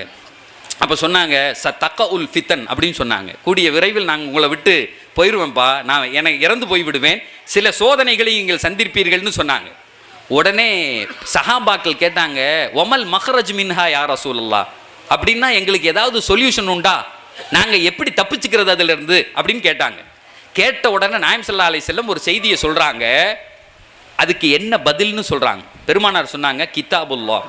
அப்போ சொன்னாங்க, தக்க உல் ஃபித்தன் அப்படின்னு சொன்னாங்க, கூடிய விரைவில் நாங்கள் உங்களை விட்டு போயிடுவேன்ப்பா, நான் எனக்கு இறந்து போய்விடுவேன், சில சோதனைகளை நீங்கள் சந்திப்பீர்கள்னு சொன்னாங்க. உடனே சஹாபாக்கள் கேட்டாங்க, ஒமல் மஹ்ரஜ் மின்ஹா யா ரசூலுல்லாஹ், அப்படின்னா எங்களுக்கு ஏதாவது சொல்யூஷன் உண்டா, நாங்கள் எப்படி தப்பிச்சுக்கிறது அதிலிருந்து அப்படின்னு கேட்டாங்க. கேட்ட உடனே நாயம் ஸல்லல்லாஹு அலைஹி வஸல்லம் ஒரு செய்தியை சொல்கிறாங்க, அதுக்கு என்ன பதில்னு சொல்கிறாங்க. பெருமானார் சொன்னாங்க, கிதாபுல்லாஹ்,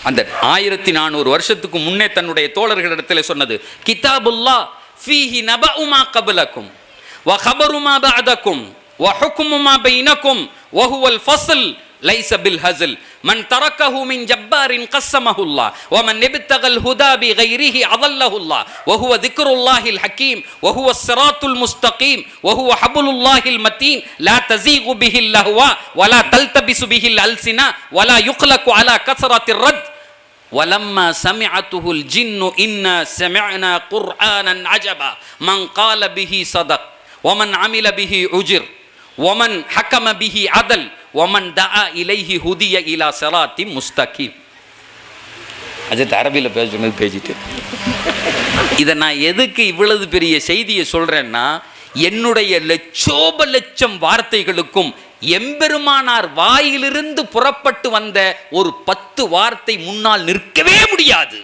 அந்த 1400 வருஷத்துக்கு முன்னே தன்னுடைய தோழர்களிடத்தில் சொன்னது, கிதாபுல்லாஹ் ஃபீஹி நபஉ மா கப்லக்கும் வ கபரு மா பஅதக்கும் வ ஹுக்மு மா பைனக்கும் வ ஹுவல் ஃபஸ்ல் லைஸ பில் ஹஸ்ல் மன் தரக்கஹு மின் ஜப்பாரின் கஸ்ஸமஹுல்லாஹ் வ மன் இப்தகல் ஹுதா பி கைரிஹி அதல்லஹுல்லாஹ் வ ஹுவ திக்ருல்லாஹில் ஹக்கீம் வ ஹுவ ஸிராத்துல் முஸ்தகீம் வ ஹுவ ஹப்லுல்லாஹில் மதீன் லா தஸீகு பிஹில் லஹ்வா வ லா தல்தபிசு பிஹில் அல்சினா வ லா யுக்லகு அலா கஸரத்திர் ரத் வலம்மா சமிஅத்துஹுல் ஜின்னு இன்னா சமிஅனா குர்ஆனன் அஜபா மன் கால பிஹி ஸதக் வ மன் அமில பிஹி உஜிர் வ மன் ஹக்கம பிஹி அதல் வமன் தஆ இலைஹி ஹுதிய இலா ஸிராத்தி முஸ்தகீம். அஜத் அரபியில் பேசுனது பேசிட்டு இதை நான் எதுக்கு இவ்வளவு பெரிய செய்தியை சொல்றேன்னா, என்னுடைய லட்சோபலட்சம் வார்த்தைகளுக்கும் எம்பெருமானார் வாயிலிருந்து புறப்பட்டு வந்த ஒரு 10 வார்த்தை முன்னால் நிற்கவே முடியாது.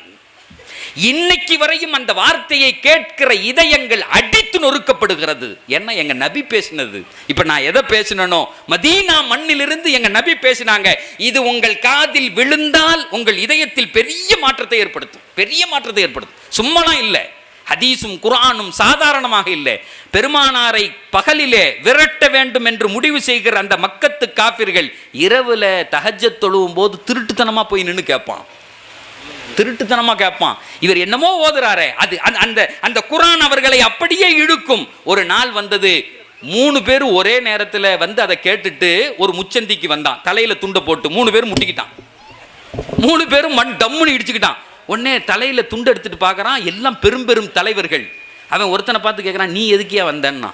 இன்னைக்கு வரையும் அந்த வார்த்தையை கேட்கிற இதயங்கள் அடித்து நொறுக்கப்படுகிறது. என்ன எங்க நபி பேசினது. இப்ப நான் எதை பேசினோ, மதீனா மண்ணிலிருந்து எங்க நபி பேசினாங்க. இது உங்கள் காதில் விழுந்தால் உங்கள் இதயத்தில் பெரிய மாற்றத்தை ஏற்படுத்தும், பெரிய மாற்றத்தை ஏற்படுத்தும். சும்மாலாம் இல்லை. ஹதீஸும் குர்ஆனும் சாதாரணமாக இல்லை. பெருமானாரை பகலிலே விரட்ட வேண்டும் என்று முடிவு செய்கிற அந்த மக்கத்து காபிர்கள் இரவுல தஹஜ்ஜத் தொழுவும் போது திருட்டுத்தனமா போய் நின்று கேட்பான், திருட்டுத்தனமா கேட்பான். இவர் என்னமோ ஓதுறாரே, அது அந்த அந்த குர்ஆன் அவர்களை அப்படியே இழுக்கும். ஒரு நாள் வந்தது, 3 பேர் ஒரே நேரத்தில் வந்து அதை கேட்டுட்டு ஒரு முச்சந்திக்கு வந்தான், தலையில துண்டை போட்டு 3 பேரும் முட்டிக்கிட்டான். 3 பேரும் மண் டம்முன்னு இடிச்சுக்கிட்டான். உடனே தலையில துண்டு எடுத்துட்டு பார்க்கறான், எல்லாம் பெரும் பெரும் தலைவர்கள். அவன் ஒருத்தனை பார்த்து கேட்கறான், நீ எதுக்கியா வந்தன்னா?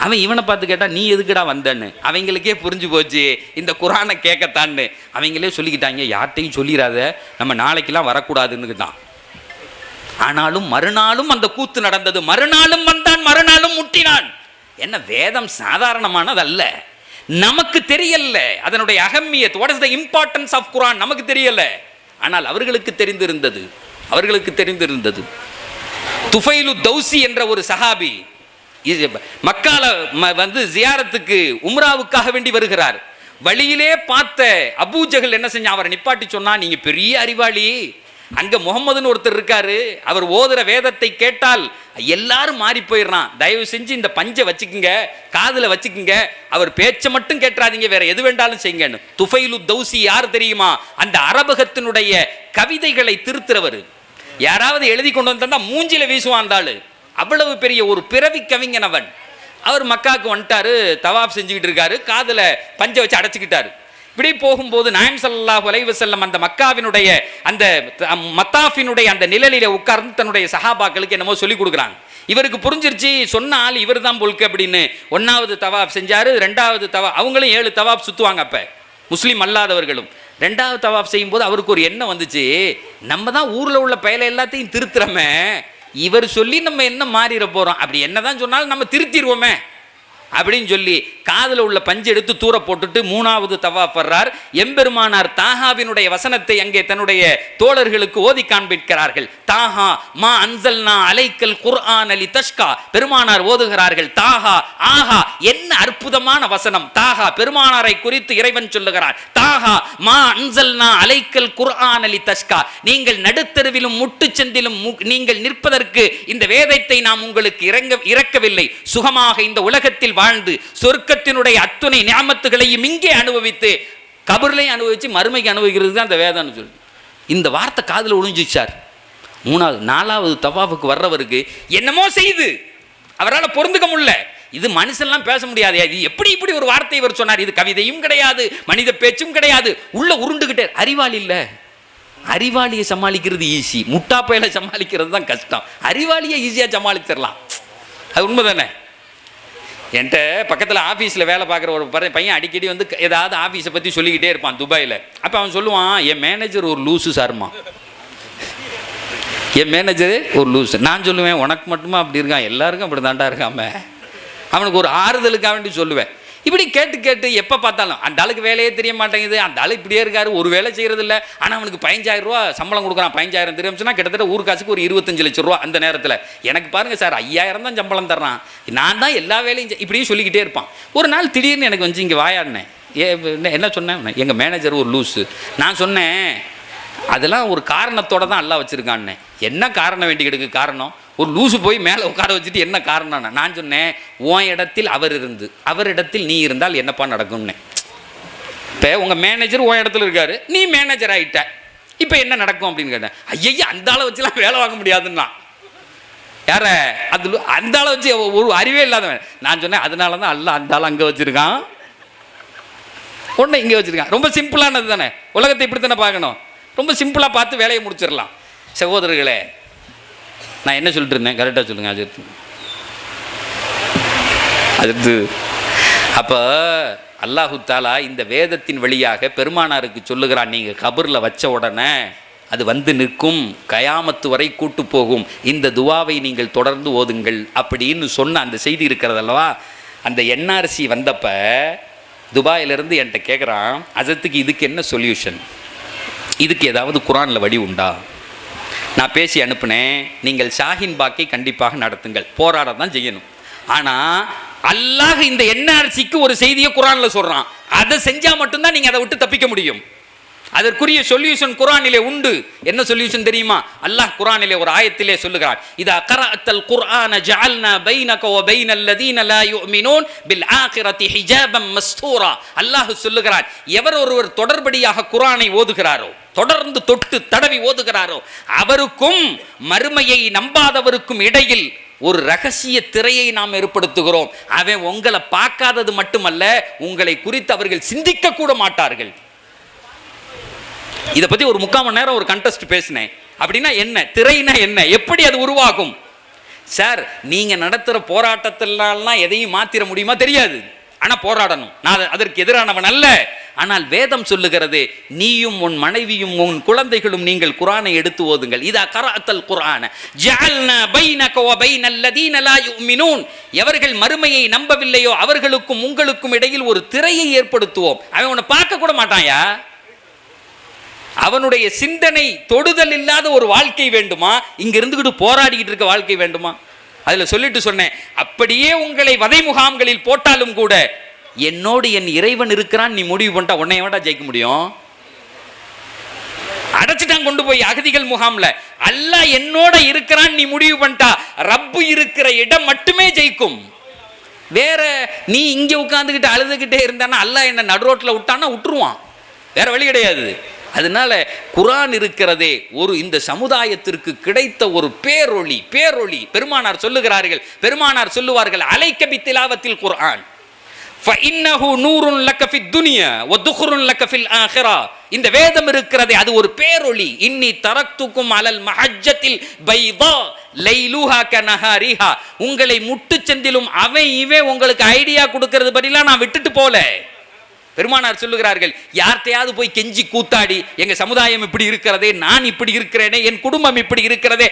அவன் இவனை பார்த்து கேட்டா, நீ எதுக்குடா வந்தன்னு. அவங்களுக்கே புரிஞ்சு போச்சு இந்த குர்ஆனை கேட்கத்தான்னு. அவங்களே சொல்லிக்கிட்டாங்க, யார்ட்டையும் சொல்லிடாத, நம்ம நாளைக்கெல்லாம் வரக்கூடாதுன்னு தான். ஆனாலும் மறுநாளும் அந்த கூத்து நடந்தது. மறுநாளும் வந்தான், மறுநாளும் முட்டினான். என்ன வேதம் சாதாரணமானது அல்ல. நமக்கு தெரியல அதனுடைய அகம்மியத், what is the importance of Quran நமக்கு தெரியல. ஆனால் அவர்களுக்கு தெரிந்திருந்தது, அவர்களுக்கு தெரிந்திருந்தது. துஃபைலு தௌசி என்ற ஒரு சஹாபி மக்கால வந்து ஜியாரத்துக்கு உம்ராவுக்காக வேண்டி வருகிறார். வழியிலே பார்த்த அபூஜஹல் என்ன செஞ்சான், அவரை நிப்பாட்டி சொன்னா, நீங்க பெரிய அறிவாளி, அங்க முகமதுன்னு ஒருத்தர் இருக்காரு, அவர் ஓதுற வேதத்தை கேட்டால் எல்லாரும் மாறி போயிடுறான், தயவு செஞ்சு இந்த பஞ்சை வச்சுக்குங்க, காதுல வச்சுக்குங்க, அவர் பேச்சை மட்டும் கேட்டுறாதீங்க, வேற எது வேண்டாலும் செய்யுங்கன்னு. துஃபைலு தௌசி யார் தெரியுமா? அந்த அரபகத்தினுடைய கவிதைகளை திருத்துறவர். யாராவது எழுதி கொண்டு வந்தா மூஞ்சில வீசுவான் ஆளு. அவ்வளவு பெரிய ஒரு பிறவி கவிஞன் அவன். அவர் மக்காவுக்கு வந்துட்டாரு, தவாப் செஞ்சுக்கிட்டு இருக்காரு, காதுல பஞ்சை வச்சு அடைச்சிக்கிட்டாரு. இப்படி போகும்போது நாயகம் ஸல்லல்லாஹு அலைஹி வஸல்லம் அந்த மக்காவினுடைய அந்த மத்தாஃபினுடைய அந்த நிழலில உட்கார்ந்து தன்னுடைய சஹாபாக்களுக்கு என்னமோ சொல்லி கொடுக்குறாங்க. இவருக்கு புரிஞ்சிருச்சு, சொன்ன ஆள் இவர் தான் பொல்கு அப்படின்னு. 1வது தவாப் செஞ்சாரு, 2வது தவாப், அவங்களும் 7 தவாப் சுத்துவாங்க. அப்ப முஸ்லீம் அல்லாதவர்களும் 2வது தவாப் செய்யும் போது அவருக்கு ஒரு எண்ணம் வந்துச்சு, நம்ம தான் ஊர்ல உள்ள பயலை எல்லாத்தையும் திருத்துறமே, இவர் சொல்லி நம்ம என்ன மாறிட போறோம், அப்படி என்னதான் சொன்னாலும் நம்ம திருத்திடுவோமே அப்படின்னு சொல்லி காதில் உள்ள பஞ்சு எடுத்து தூர போட்டுட்டு 3வது தவாப் வர்றார். எம்பெருமானார் தாஹாவினுடைய வசனத்தை அங்கே தன்னுடைய தோழர்களுக்கு ஓதி காண்பிக்கிறார்கள். தாஹா மா அன்சல்னா அலைக்கல் குர்ஆன லிதஷ்கா. பெருமானார் ஓதுகிறார்கள், தாஹா, ஆஹா, என்ன அற்புதமான வசனம். தாஹா பெருமானாரை குறித்து இறைவன் சொல்லுகிறார், தாஹா மா அன்சல்னா அலைக்கல் குர்ஆன லிதஷ்கா. நீங்கள் நடுத்தருவிலும் முட்டுச்சந்திலும் நீங்கள் நிற்பதற்கு இந்த வேதத்தை நாம் உங்களுக்கு இறக்கவில்லை, சுகமாக இந்த உலகத்தில் வாழ்ந்து சொர்க்கத்தினுடைய அத்துணை நியாமத்துகளையும் இங்கே அனுபவித்து கபர்லையும் அனுபவிச்சு மறுமைக்கு அனுபவிக்கிறது தான் அந்த வேதம்னு சொல்லி இந்த வார்த்தை காதில் ஒளிஞ்சிச்சார். 4வது தவாஃபுக்கு வர்றவருக்கு என்னமோ செய்து அவரால் பொருந்துக்க முடியல. இது மனுஷன்லாம் பேச முடியாது, இது எப்படி இப்படி ஒரு வார்த்தை இவர் சொன்னார், இது கவிதையும் கிடையாது, மனித பேச்சும் கிடையாது, உள்ள உருண்டுகிட்டே. அறிவாளி இல்லை, அறிவாளியை சமாளிக்கிறது ஈஸி, முட்டா பயலை சமாளிக்கிறது தான் கஷ்டம். அறிவாளியை ஈஸியாக சமாளிச்சிடலாம், அது உண்மைதானே. என்கிட்ட பக்கத்தில் ஆஃபீஸில் வேலை பார்க்குற ஒரு பையன் அடிக்கடி வந்து ஏதாவது ஆஃபீஸை பற்றி சொல்லிக்கிட்டே இருப்பான் துபாயில். அப்போ அவன் சொல்லுவான், என் மேனேஜர் ஒரு லூஸு சார்மா, என் மேனேஜரு ஒரு லூஸு. நான் சொல்லுவேன், உனக்கு மட்டுமா அப்படி இருக்கான், எல்லாருக்கும் அப்படி தாண்டா இருக்காம. அவனுக்கு ஒரு ஆறுதலுக்காக வேண்டி சொல்லுவேன். இப்படி கேட்டு கேட்டு எப்போ பார்த்தாலும் அந்த ஆளுக்கு வேலையே தெரிய மாட்டேங்குது, அந்த ஆள் இப்படியே இருக்காரு, ஒரு வேலை செய்கிறது இல்லை. ஆனால் அவனுக்கு 15,000 ரூபா சம்பளம் கொடுக்குறான். 15,000 தெரியும்னா கிட்டத்தட்ட ஊர் காசுக்கு ஒரு 25 லட்சம் ரூபா அந்த நேரத்தில். எனக்கு பாருங்கள் சார், 5,000 தான் சம்பளம் தர்றான், நான் தான் எல்லா வேலையும் இப்படியும் சொல்லிக்கிட்டே இருப்பான். ஒரு நாள் திடீர்னு எனக்கு வந்து இங்கே வாயாடினேன். என்ன சொன்னேன், எங்கள் மேனேஜர் ஒரு லூஸு. நான் சொன்னேன், அதெல்லாம் ஒரு காரணத்தோட தான் அல்லாஹ் வச்சிருக்கான்னு. என்ன காரணம் வேண்டி கிடக்கு? காரணம் ஒரு லூசு போய் மேலே உட்கார வச்சுட்டு என்ன காரணம்னா, நான் சொன்னேன் உன் இடத்தில் அவர் இருந்து அவரிடத்தில் நீ இருந்தால் என்னப்பா நடக்கும்னு. இப்போ உங்கள் மேனேஜர் உன் இடத்துல இருக்காரு, நீ மேனேஜர் ஆகிட்ட, இப்போ என்ன நடக்கும் அப்படின்னு கேட்டேன். ஐயா அந்த ஆளை வச்சுலாம் வேலை வாங்க முடியாதுன்னா யார அது அந்த ஆளை வச்சு ஒரு அறிவே இல்லாதவன். நான் சொன்னேன் அதனால தான் அல்லாஹ் அந்த ஆளை அங்கே வச்சுருக்கான், ஒன்று இங்கே வச்சுருக்கான். ரொம்ப சிம்பிளானது தானே, உலகத்தை இப்படி தானே பார்க்கணும். ரொம்ப சிம்பிளாக பார்த்து வேலையை முடிச்சிடலாம். சகோதரர்களே, நான் என்ன சொல்லிட்டு இருந்தேன் கரெக்டாக சொல்லுங்கள். அது அப்போ அல்லாஹு தாலா இந்த வேதத்தின் வழியாக பெருமானாருக்கு சொல்லுகிறான், நீங்கள் கபரில் வச்ச உடனே அது வந்து நிற்கும், கயாமத்து வரை கூட்டு போகும், இந்த துவாவை நீங்கள் தொடர்ந்து ஓதுங்கள் அப்படின்னு சொன்ன அந்த செய்தி இருக்கிறதல்லவா. அந்த என்ஆர்சி வந்தப்போ துபாயிலிருந்து என்கிட்ட கேட்குறான், அதத்துக்கு இதுக்கு என்ன சொல்யூஷன், இதுக்கு ஏதாவது குரானில் வழி உண்டா? நான் பேசி அனுப்புனேன், நீங்கள் ஷாஹின் பாக்கை கண்டிப்பாக நடத்துங்கள், போராட தான் செய்யணும். ஆனால் அல்லாஹ் இந்த என்ஆர்சிக்கு ஒரு செய்தியை குரானில் சொல்கிறான், அதை செஞ்சால் மட்டும்தான் நீங்கள் அதை விட்டு தப்பிக்க முடியும். அதற்குரிய சொல்யூஷன் குர்ஆனிலே உண்டு. என்ன சொல்யூஷன் தெரியுமா? அல்லாஹ் குர்ஆனிலே ஒரு ஆயத்திலே சொல்லுகிறான், இதா கரஅத்தல் குர்ஆன ஜஅல்னா பைனக வ பைனல் லதீன லா யுமினூன் பில் ஆகிரத்தி ஹிஜாபம் மஸ்தூரா. அல்லாஹ் சொல்லுகிறான், எவர் ஒருவர் தொடர்படியாக குர்ஆனை ஓதுகிறாரோ, தொடர்ந்து தொட்டு தடவி ஓதுகிறாரோ, அவருக்கும் மறுமையை நம்பாதவருக்கும் இடையில் ஒரு ரகசிய திரையை நாம் ஏற்படுத்துகிறோம். அவன் உங்களை பார்க்காதது மட்டுமல்ல, உங்களை குறித்து அவர்கள் சிந்திக்க கூட மாட்டார்கள். இதை பத்தி ஒரு 3/4 மணி நேரம் ஒரு கண்டெஸ்ட் பேசினேன். அப்படின்னா என்ன, திரைனா என்ன, எப்படி அது உருவாகும்? சார், நீங்க நடத்துற போராட்டத்திலாம் எதையும் மாத்திர முடியுமா? தெரியாது. ஆனா போராடணும். நான் அதற்கு எதிரானவன் அல்ல. ஆனால் வேதம் சொல்லுகிறது, நீயும் உன் மனைவியும் உன் குழந்தைகளும் நீங்கள் குர்ஆனை எடுத்து ஓதுங்கள். இதா கரஅத்தல் குர்ஆன ஜஅல்னா பைனக வ பைனல் லதீன லா யுமினூன். எவர்கள் மறுமையை நம்பவில்லையோ அவர்களுக்கும் உங்களுக்கும் இடையில் ஒரு திரையை ஏற்படுத்துவோம். அவன் உன்னை பார்க்க கூட மாட்டான்யா. அவனுடைய சிந்தனை தொடுதல் இல்லாத ஒரு வாழ்க்கை வேண்டுமா? இங்க இருந்துகிட்டு போராடிக்கிட்டு இருக்க வாழ்க்கை வேண்டுமா? அதுல சொல்லிட்டு சொன்னேன், அப்படியே உங்களை வதை முகாம்களில் போட்டாலும் கூட என்னோடு என் இறைவன் இருக்கிறான் நீ முடிவு பண்ணிட்டா உன்னை வேண்டா ஜெயிக்க முடியும். அடைச்சிட்டான் கொண்டு போய் அகதிகள் முகாம்ல. அல்லாஹ் என்னோட இருக்கிறான் நீ முடிவு பண்ணிட்டா ரப்பு இருக்கிற இடம் மட்டுமே ஜெயிக்கும். வேற நீ இங்க உட்கார்ந்துகிட்டு அழுதுகிட்டே இருந்தானா அல்லாஹ் என்ன நடுரோட்டில் விட்டானா விட்டுருவான், வேற வழி கிடையாது. அதனால குர்ஆன் இருக்கிறதே ஒரு இந்த சமுதாயத்திற்கு கிடைத்த ஒரு பேரொளி. பெருமானார் சொல்லுகிறார்கள், பெருமானார் சொல்லுவார்கள், அலைக்க பித்திலாவத்தில் குர்ஆன் ஃபஇன்னஹு நூருன் லக ஃபித் துன்யா வ துக்ருன் லக ஃபில் ஆகிரா. இந்த வேதம் இருக்கிறதே அது ஒரு பேரொளி. இன்னி தரக்துக்கும் அலல் மஹஜ்ஜத்தில் பைதா லைலுஹா கனஹாரிஹா. உங்களை முட்டுச்சந்திலும் அவன் இவன் உங்களுக்கு ஐடியா கொடுக்கிறது பதிலா நான் விட்டுட்டு போல. பெருமானார் சொல்லுகிறார்கள், யார்கிட்டையாவது போய் கெஞ்சி கூத்தாடி எங்க சமுதாயம் இப்படி இருக்கிறதே, நான் இப்படி இருக்கிறேனே, என் குடும்பம் இப்படி இருக்கிறதே,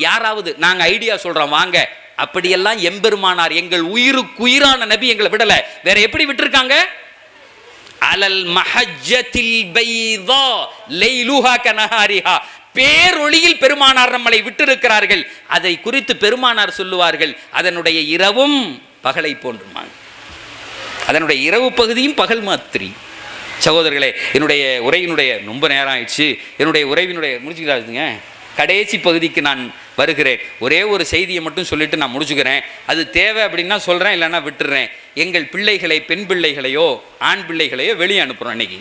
யாராவது நாங்க ஐடியா சொல்றோம் வாங்க, அப்படியெல்லாம் எம்பெருமானார் எங்கள் உயிருக்குயிரான நபி எங்களை விடல. வேற எப்படி விட்டுருக்காங்க? அலல் மஹஜ்ஜத்தில் பைதா லைலுஹா கனஹாரிஹா. பேரொளியில் பெருமானார் நம்மளை விட்டிருக்கிறார்கள். அதை குறித்து பெருமானார் சொல்லுவார்கள், அதனுடைய இரவும் பகலை போன்றுமா, அதனுடைய இரவு பகுதியும் பகல் மாத்திரி. சகோதரர்களே, என்னுடைய உரையினுடைய ரொம்ப நேரம் ஆயிடுச்சு. என்னுடைய உரையினுடைய முடிச்சுக்கிறாருங்க, கடைசி பகுதிக்கு நான் வருகிறேன். ஒரே ஒரு செய்தியை மட்டும் சொல்லிட்டு நான் முடிச்சுக்கிறேன். அது தேவை அப்படின்னா சொல்கிறேன், இல்லைன்னா விட்டுறேன். எங்கள் பிள்ளைகளை, பெண் பிள்ளைகளையோ ஆண் பிள்ளைகளையோ வெளியே அனுப்புகிறோம். அன்றைக்கி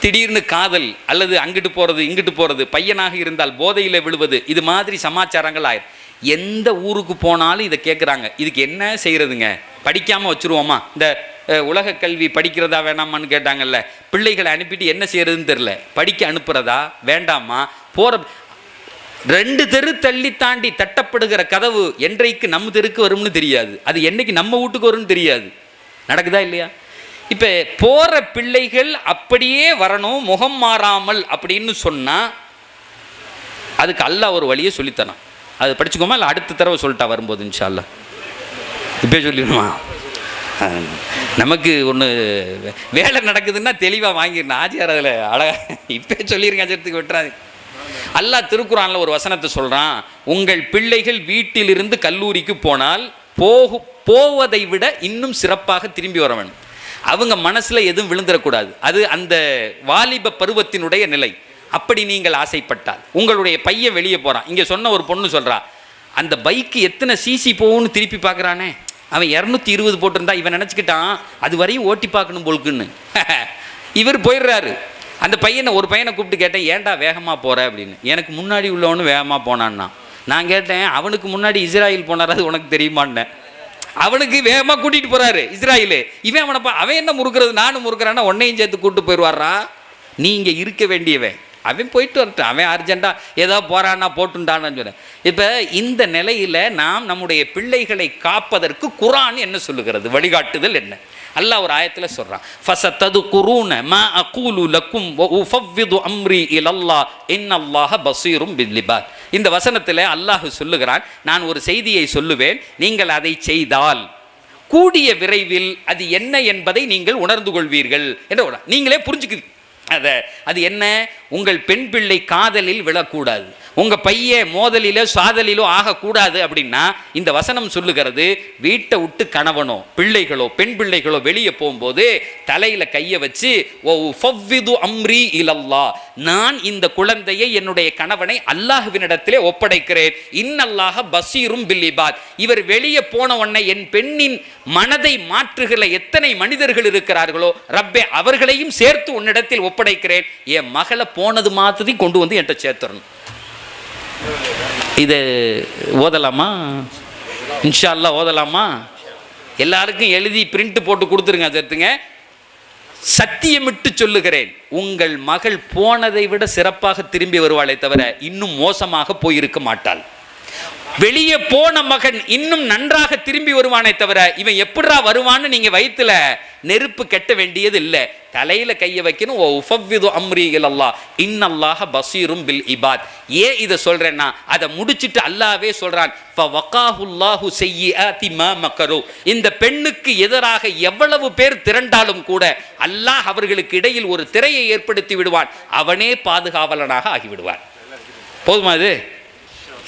திடீர்னு காதல் அல்லது அங்கிட்டு போகிறது இங்கிட்டு போகிறது, பையனாக இருந்தால் போதையில் விழுவது, இது மாதிரி சமாச்சாரங்கள் ஆயிரும். எந்த ஊருக்கு போனாலும் இதை கேட்குறாங்க. இதுக்கு என்ன செய்கிறதுங்க? படிக்காமல் வச்சுருவோமா? இந்த உலக கல்வி படிக்கிறதா வேணாமான்னு கேட்டாங்கல்ல. பிள்ளைகளை அனுப்பிட்டு என்ன செய்யறதுன்னு தெரில. படிக்க அனுப்புறதா வேண்டாமா? போகிற 2 தெரு தள்ளி தாண்டி தட்டப்படுகிற கதவு என்றைக்கு நம்ம தெருக்கு வரும்னு தெரியாது, அது என்னைக்கு நம்ம வீட்டுக்கு வரும்னு தெரியாது. நடக்குதா இல்லையா? இப்போ போகிற பிள்ளைகள் அப்படியே வரணும், முகம் மாறாமல் அப்படின்னு சொன்னால் அதுக்கு அல்லாஹ் ஒரு வழியை சொல்லித்தரான். அது படிச்சுக்கோமா, இல்லை அடுத்த தடவை சொல்லிட்டா வரும்போது இன்ஷா அல்லாஹ்? இப்போ சொல்லிடுமா? நமக்கு ஒன்று வேலை நடக்குதுன்னா தெளிவாக வாங்கிடணும். ஆச்சியார் அதில் அழகாக இப்போ சொல்லியிருங்க, அஜரத்துக்கு விட்டுறாது. அல்லாஹ் திருக்குர்ஆனில் ஒரு வசனத்தை சொல்கிறான், உங்கள் பிள்ளைகள் வீட்டிலிருந்து கல்லூரிக்கு போனால் போவதை விட இன்னும் சிறப்பாக திரும்பி வர வேண்டும். அவங்க மனசில் எதுவும் விழுந்துடக்கூடாது. அது அந்த வாலிப பருவத்தினுடைய நிலை. அப்படி நீங்கள் ஆசைப்பட்டால் உங்களுடைய பையன் வெளியே போகிறான், இங்கே சொன்ன ஒரு பொண்ணு சொல்கிறா, அந்த பைக்கு எத்தனை சிசி போகும்னு திருப்பி பார்க்குறானே, அவன் 220 போட்டிருந்தா இவன் நினச்சிக்கிட்டான் அது வரையும் ஓட்டி பார்க்கணும் போலுக்குன்னு. இவர் போயிடுறாரு. அந்த ஒரு பையனை கூப்பிட்டு கேட்டேன், ஏன்டா வேகமாக போகிற அப்படின்னு. எனக்கு முன்னாடி உள்ளவனு வேகமாக போனான்னா. நான் கேட்டேன், அவனுக்கு முன்னாடி இஸ்ராயில் போனார், அது உனக்கு தெரியுமான்னேன். அவனுக்கு வேகமாக கூட்டிகிட்டு போகிறாரு இஸ்ராயில். இவன் அவன் என்ன முறுக்கிறது, நானும் முறுக்கிறான்னா உன்னையும் சேர்த்து கூப்பிட்டு போயிடுவாரா. நீங்கள் இருக்க வேண்டியவன், அவன் போயிட்டு வரட்டும், அவன் அர்ஜென்ட்டாக ஏதோ போகிறான்னா போட்டுண்டான்னு சொன்னேன். இப்போ இந்த நிலையில் நாம் நம்முடைய பிள்ளைகளை காப்பதற்கு குர்ஆன் என்ன சொல்லுகிறது, வழிகாட்டுதல் என்ன? அல்லாஹ் ஒரு ஆயத்தில் சொல்கிறான், ஃபஸததுகுரூன மா அகூலு லக்கும் வ உஃபவ்விது அம்ரி இலல்லாஹ் இன்னல்லாஹ பஸீரும் பில் இபாத். இந்த வசனத்தில் அல்லாஹ் சொல்லுகிறான், நான் ஒரு செய்தியை சொல்லுவேன், நீங்கள் அதை செய்தால் கூடிய விரைவில் அது என்ன என்பதை நீங்கள் உணர்ந்து கொள்வீர்கள் என்று நீங்களே புரிஞ்சுக்குது. அது என்ன, உங்கள் பெண் பிள்ளை காதலில் விழக்கூடாது, உங்கள் பையன் மோதலிலோ சாதலிலோ ஆகக்கூடாது அப்படின்னா இந்த வசனம் சொல்லுகிறது, வீட்டை விட்டு கணவனோ பிள்ளைகளோ பெண் பிள்ளைகளோ வெளியே போகும்போது தலையில் கையை வச்சு ஓ ஃபவ்விது அம்ரி இலல்லாஹ், நான் இந்த குழந்தையை என்னுடைய கணவனை அல்லாஹ்வினிடத்திலே ஒப்படைக்கிறேன், இன்னல்லாஹ பஸீரும் பில் இபாத். இவர் வெளியே போன உடனே என் பெண்ணின் மனதை மாற்றுகிற எத்தனை மனிதர்கள் இருக்கிறார்களோ ரப்பே அவர்களையும் சேர்த்து உன்னிடத்தில் ஒப்படைக்கிறேன், என் மகளை போனது மாதிரி கொண்டு வந்து என்கிட்ட சேர்த்துறணும். இதை ஓதலாமா? இன்ஷா அல்லாஹ் ஓதலாமா? எல்லாருக்கும் எழுதி பிரிண்ட் போட்டு கொடுத்துருங்க. சேர்த்துங்க. சத்தியமிட்டு சொல்லுகிறேன், உங்கள் மகள் போனதை விட சிறப்பாக திரும்பி வருவாளே தவிர இன்னும் மோசமாக போயிருக்க மாட்டாள். வெளியே போன மகன் இன்னும் நன்றாக திரும்பி வருவானே தவிர இவன் எப்படா வருவான்னு நீங்க வயிற்றுல நெருப்பு கட்ட வேண்டியது இல்லை. தலையில கையை வைக்கணும். ஓ உஃபவ்விது அம்ரி இலல்லாஹ் இன்னல்லாஹ பஸீரும் பில் இபாத். ஏன் இதை சொல்றேன்னா அதை முடிச்சிட்டு அல்லாஹ்வே சொல்றான், ஃபவகாஹுல்லாஹு ஸய்யிஆதி மா மக்கரு. இந்த பெண்ணுக்கு எதிராக எவ்வளவு பேர் திரண்டாலும் கூட அல்லாஹ் அவர்களுக்கு இடையில் ஒரு திரையை ஏற்படுத்தி விடுவான், அவனே பாதுகாவலனாக ஆகிவிடுவான். போதுமா இது?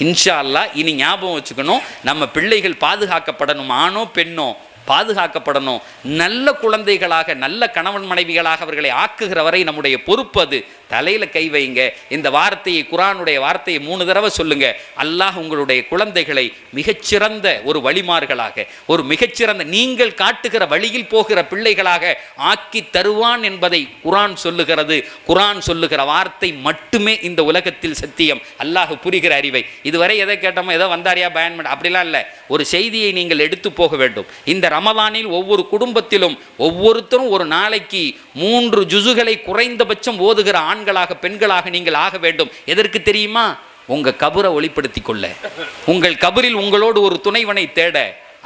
இன்ஷா அல்லாஹ் இனி ஞாபகம் வச்சுக்கணும், நம்ம பிள்ளைகள் பாதுகாக்கப்படணும், ஆணோ பெண்ணோ பாதுகாக்கப்படணும். நல்ல குழந்தைகளாக நல்ல கணவன் மனைவிகளாக அவர்களை ஆக்குகிற வரை நம்முடைய பொறுப்பு அது. தலையில் கை வைங்க. இந்த வார்த்தையை, குர்ஆனுடைய வார்த்தையை 3 தடவை சொல்லுங்க. அல்லாஹ் உங்களுடைய குழந்தைகளை மிகச்சிறந்த ஒரு வழிமார்களாக, ஒரு மிகச்சிறந்த நீங்கள் காட்டுகிற வழியில் போகிற பிள்ளைகளாக ஆக்கி தருவான் என்பதை குர்ஆன் சொல்லுகிறது. குர்ஆன் சொல்லுகிற வார்த்தை மட்டுமே இந்த உலகத்தில் சத்தியம். அல்லாஹ் புரிகிற அறிவை. இதுவரை எதை கேட்டோமோ ஏதோ வந்தாரியா பயன் பண்ண அப்படிலாம் இல்லை. ஒரு செய்தியை நீங்கள் எடுத்து போக வேண்டும். இந்த ரமலானில் ஒவ்வொரு குடும்பத்திலும் ஒவ்வொருத்தரும் ஒரு நாளைக்கு 3 ஜுசுகளை குறைந்தபட்சம் ஓதுகிற ஆண்களாக பெண்களாக நீங்கள் ஆக வேண்டும். எதற்கு தெரியுமா? உங்க கபரை ஒளிப்படுத்திக் கொள்ள, உங்கள் கபரில் உங்களோடு ஒரு துணைவனை தேட.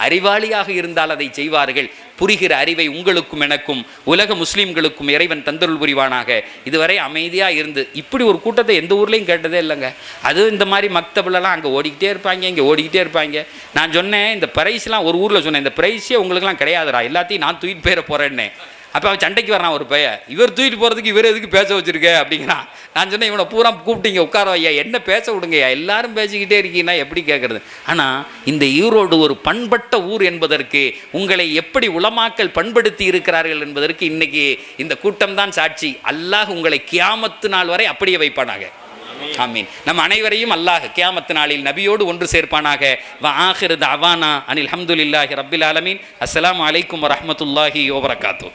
அறிவாளியாக இருந்தால் அதை செய்வார்கள். புரிகிற அறிவை உங்களுக்கும் எனக்கும் உலக முஸ்லீம்களுக்கும் இறைவன் தந்தருள் புரிவானாக. இதுவரை அமைதியாக இருந்து இப்படி ஒரு கூட்டத்தை எந்த ஊர்லேயும் கேட்டதே இல்லைங்க. அதுவும் இந்த மாதிரி மக்தபுலலாம் அங்கே ஓடிக்கிட்டே இருப்பாங்க, இங்கே ஓடிக்கிட்டே இருப்பாங்க. நான் சொன்னேன், இந்த ப்ரைஸ்லாம் ஒரு ஊரில் சொன்னேன், இந்த ப்ரைஸே உங்களுக்குலாம் கிடையாதுடா, எல்லாத்தையும் நான் தூக்கிட்டு போயிட போகிறேன்னே. அப்போ அவன் சண்டைக்கு வரான் ஒரு பையன், இவர் தூக்கிட்டு போகிறதுக்கு இவர் எதுக்கு பேச வச்சுருக்க அப்படிங்கிறான். நான் சொன்னேன், இவனை பூரா கூப்பிட்டீங்க உட்கார ஐயா, என்ன பேச விடுங்கய்யா, எல்லாரும் பேசிக்கிட்டே இருக்கீங்கன்னா எப்படி கேட்குறது? ஆனால் இந்த ஈரோடு ஒரு பண்பட்ட ஊர் என்பதற்கு, உங்களை எப்படி உலமாக்கள் பண்படுத்தி இருக்கிறார்கள் என்பதற்கு இன்னைக்கு இந்த கூட்டம் தான் சாட்சி. அல்லாஹ் உங்களை கியாமத்து நாள் வரை அப்படியே வைப்பானாக. ஆமீன். நம் அனைவரையும் அல்லாஹ் கியாமத்து நாளில் நபியோடு ஒன்று சேர்ப்பானாக. வ ஆகிரு தஅவானா அனில் ஹம்துலில்லாஹி ரப்பில் ஆலமீன். அஸ்ஸலாமு அலைக்கும் வரஹ்மத்துல்லாஹி வபரகாத்துஹு.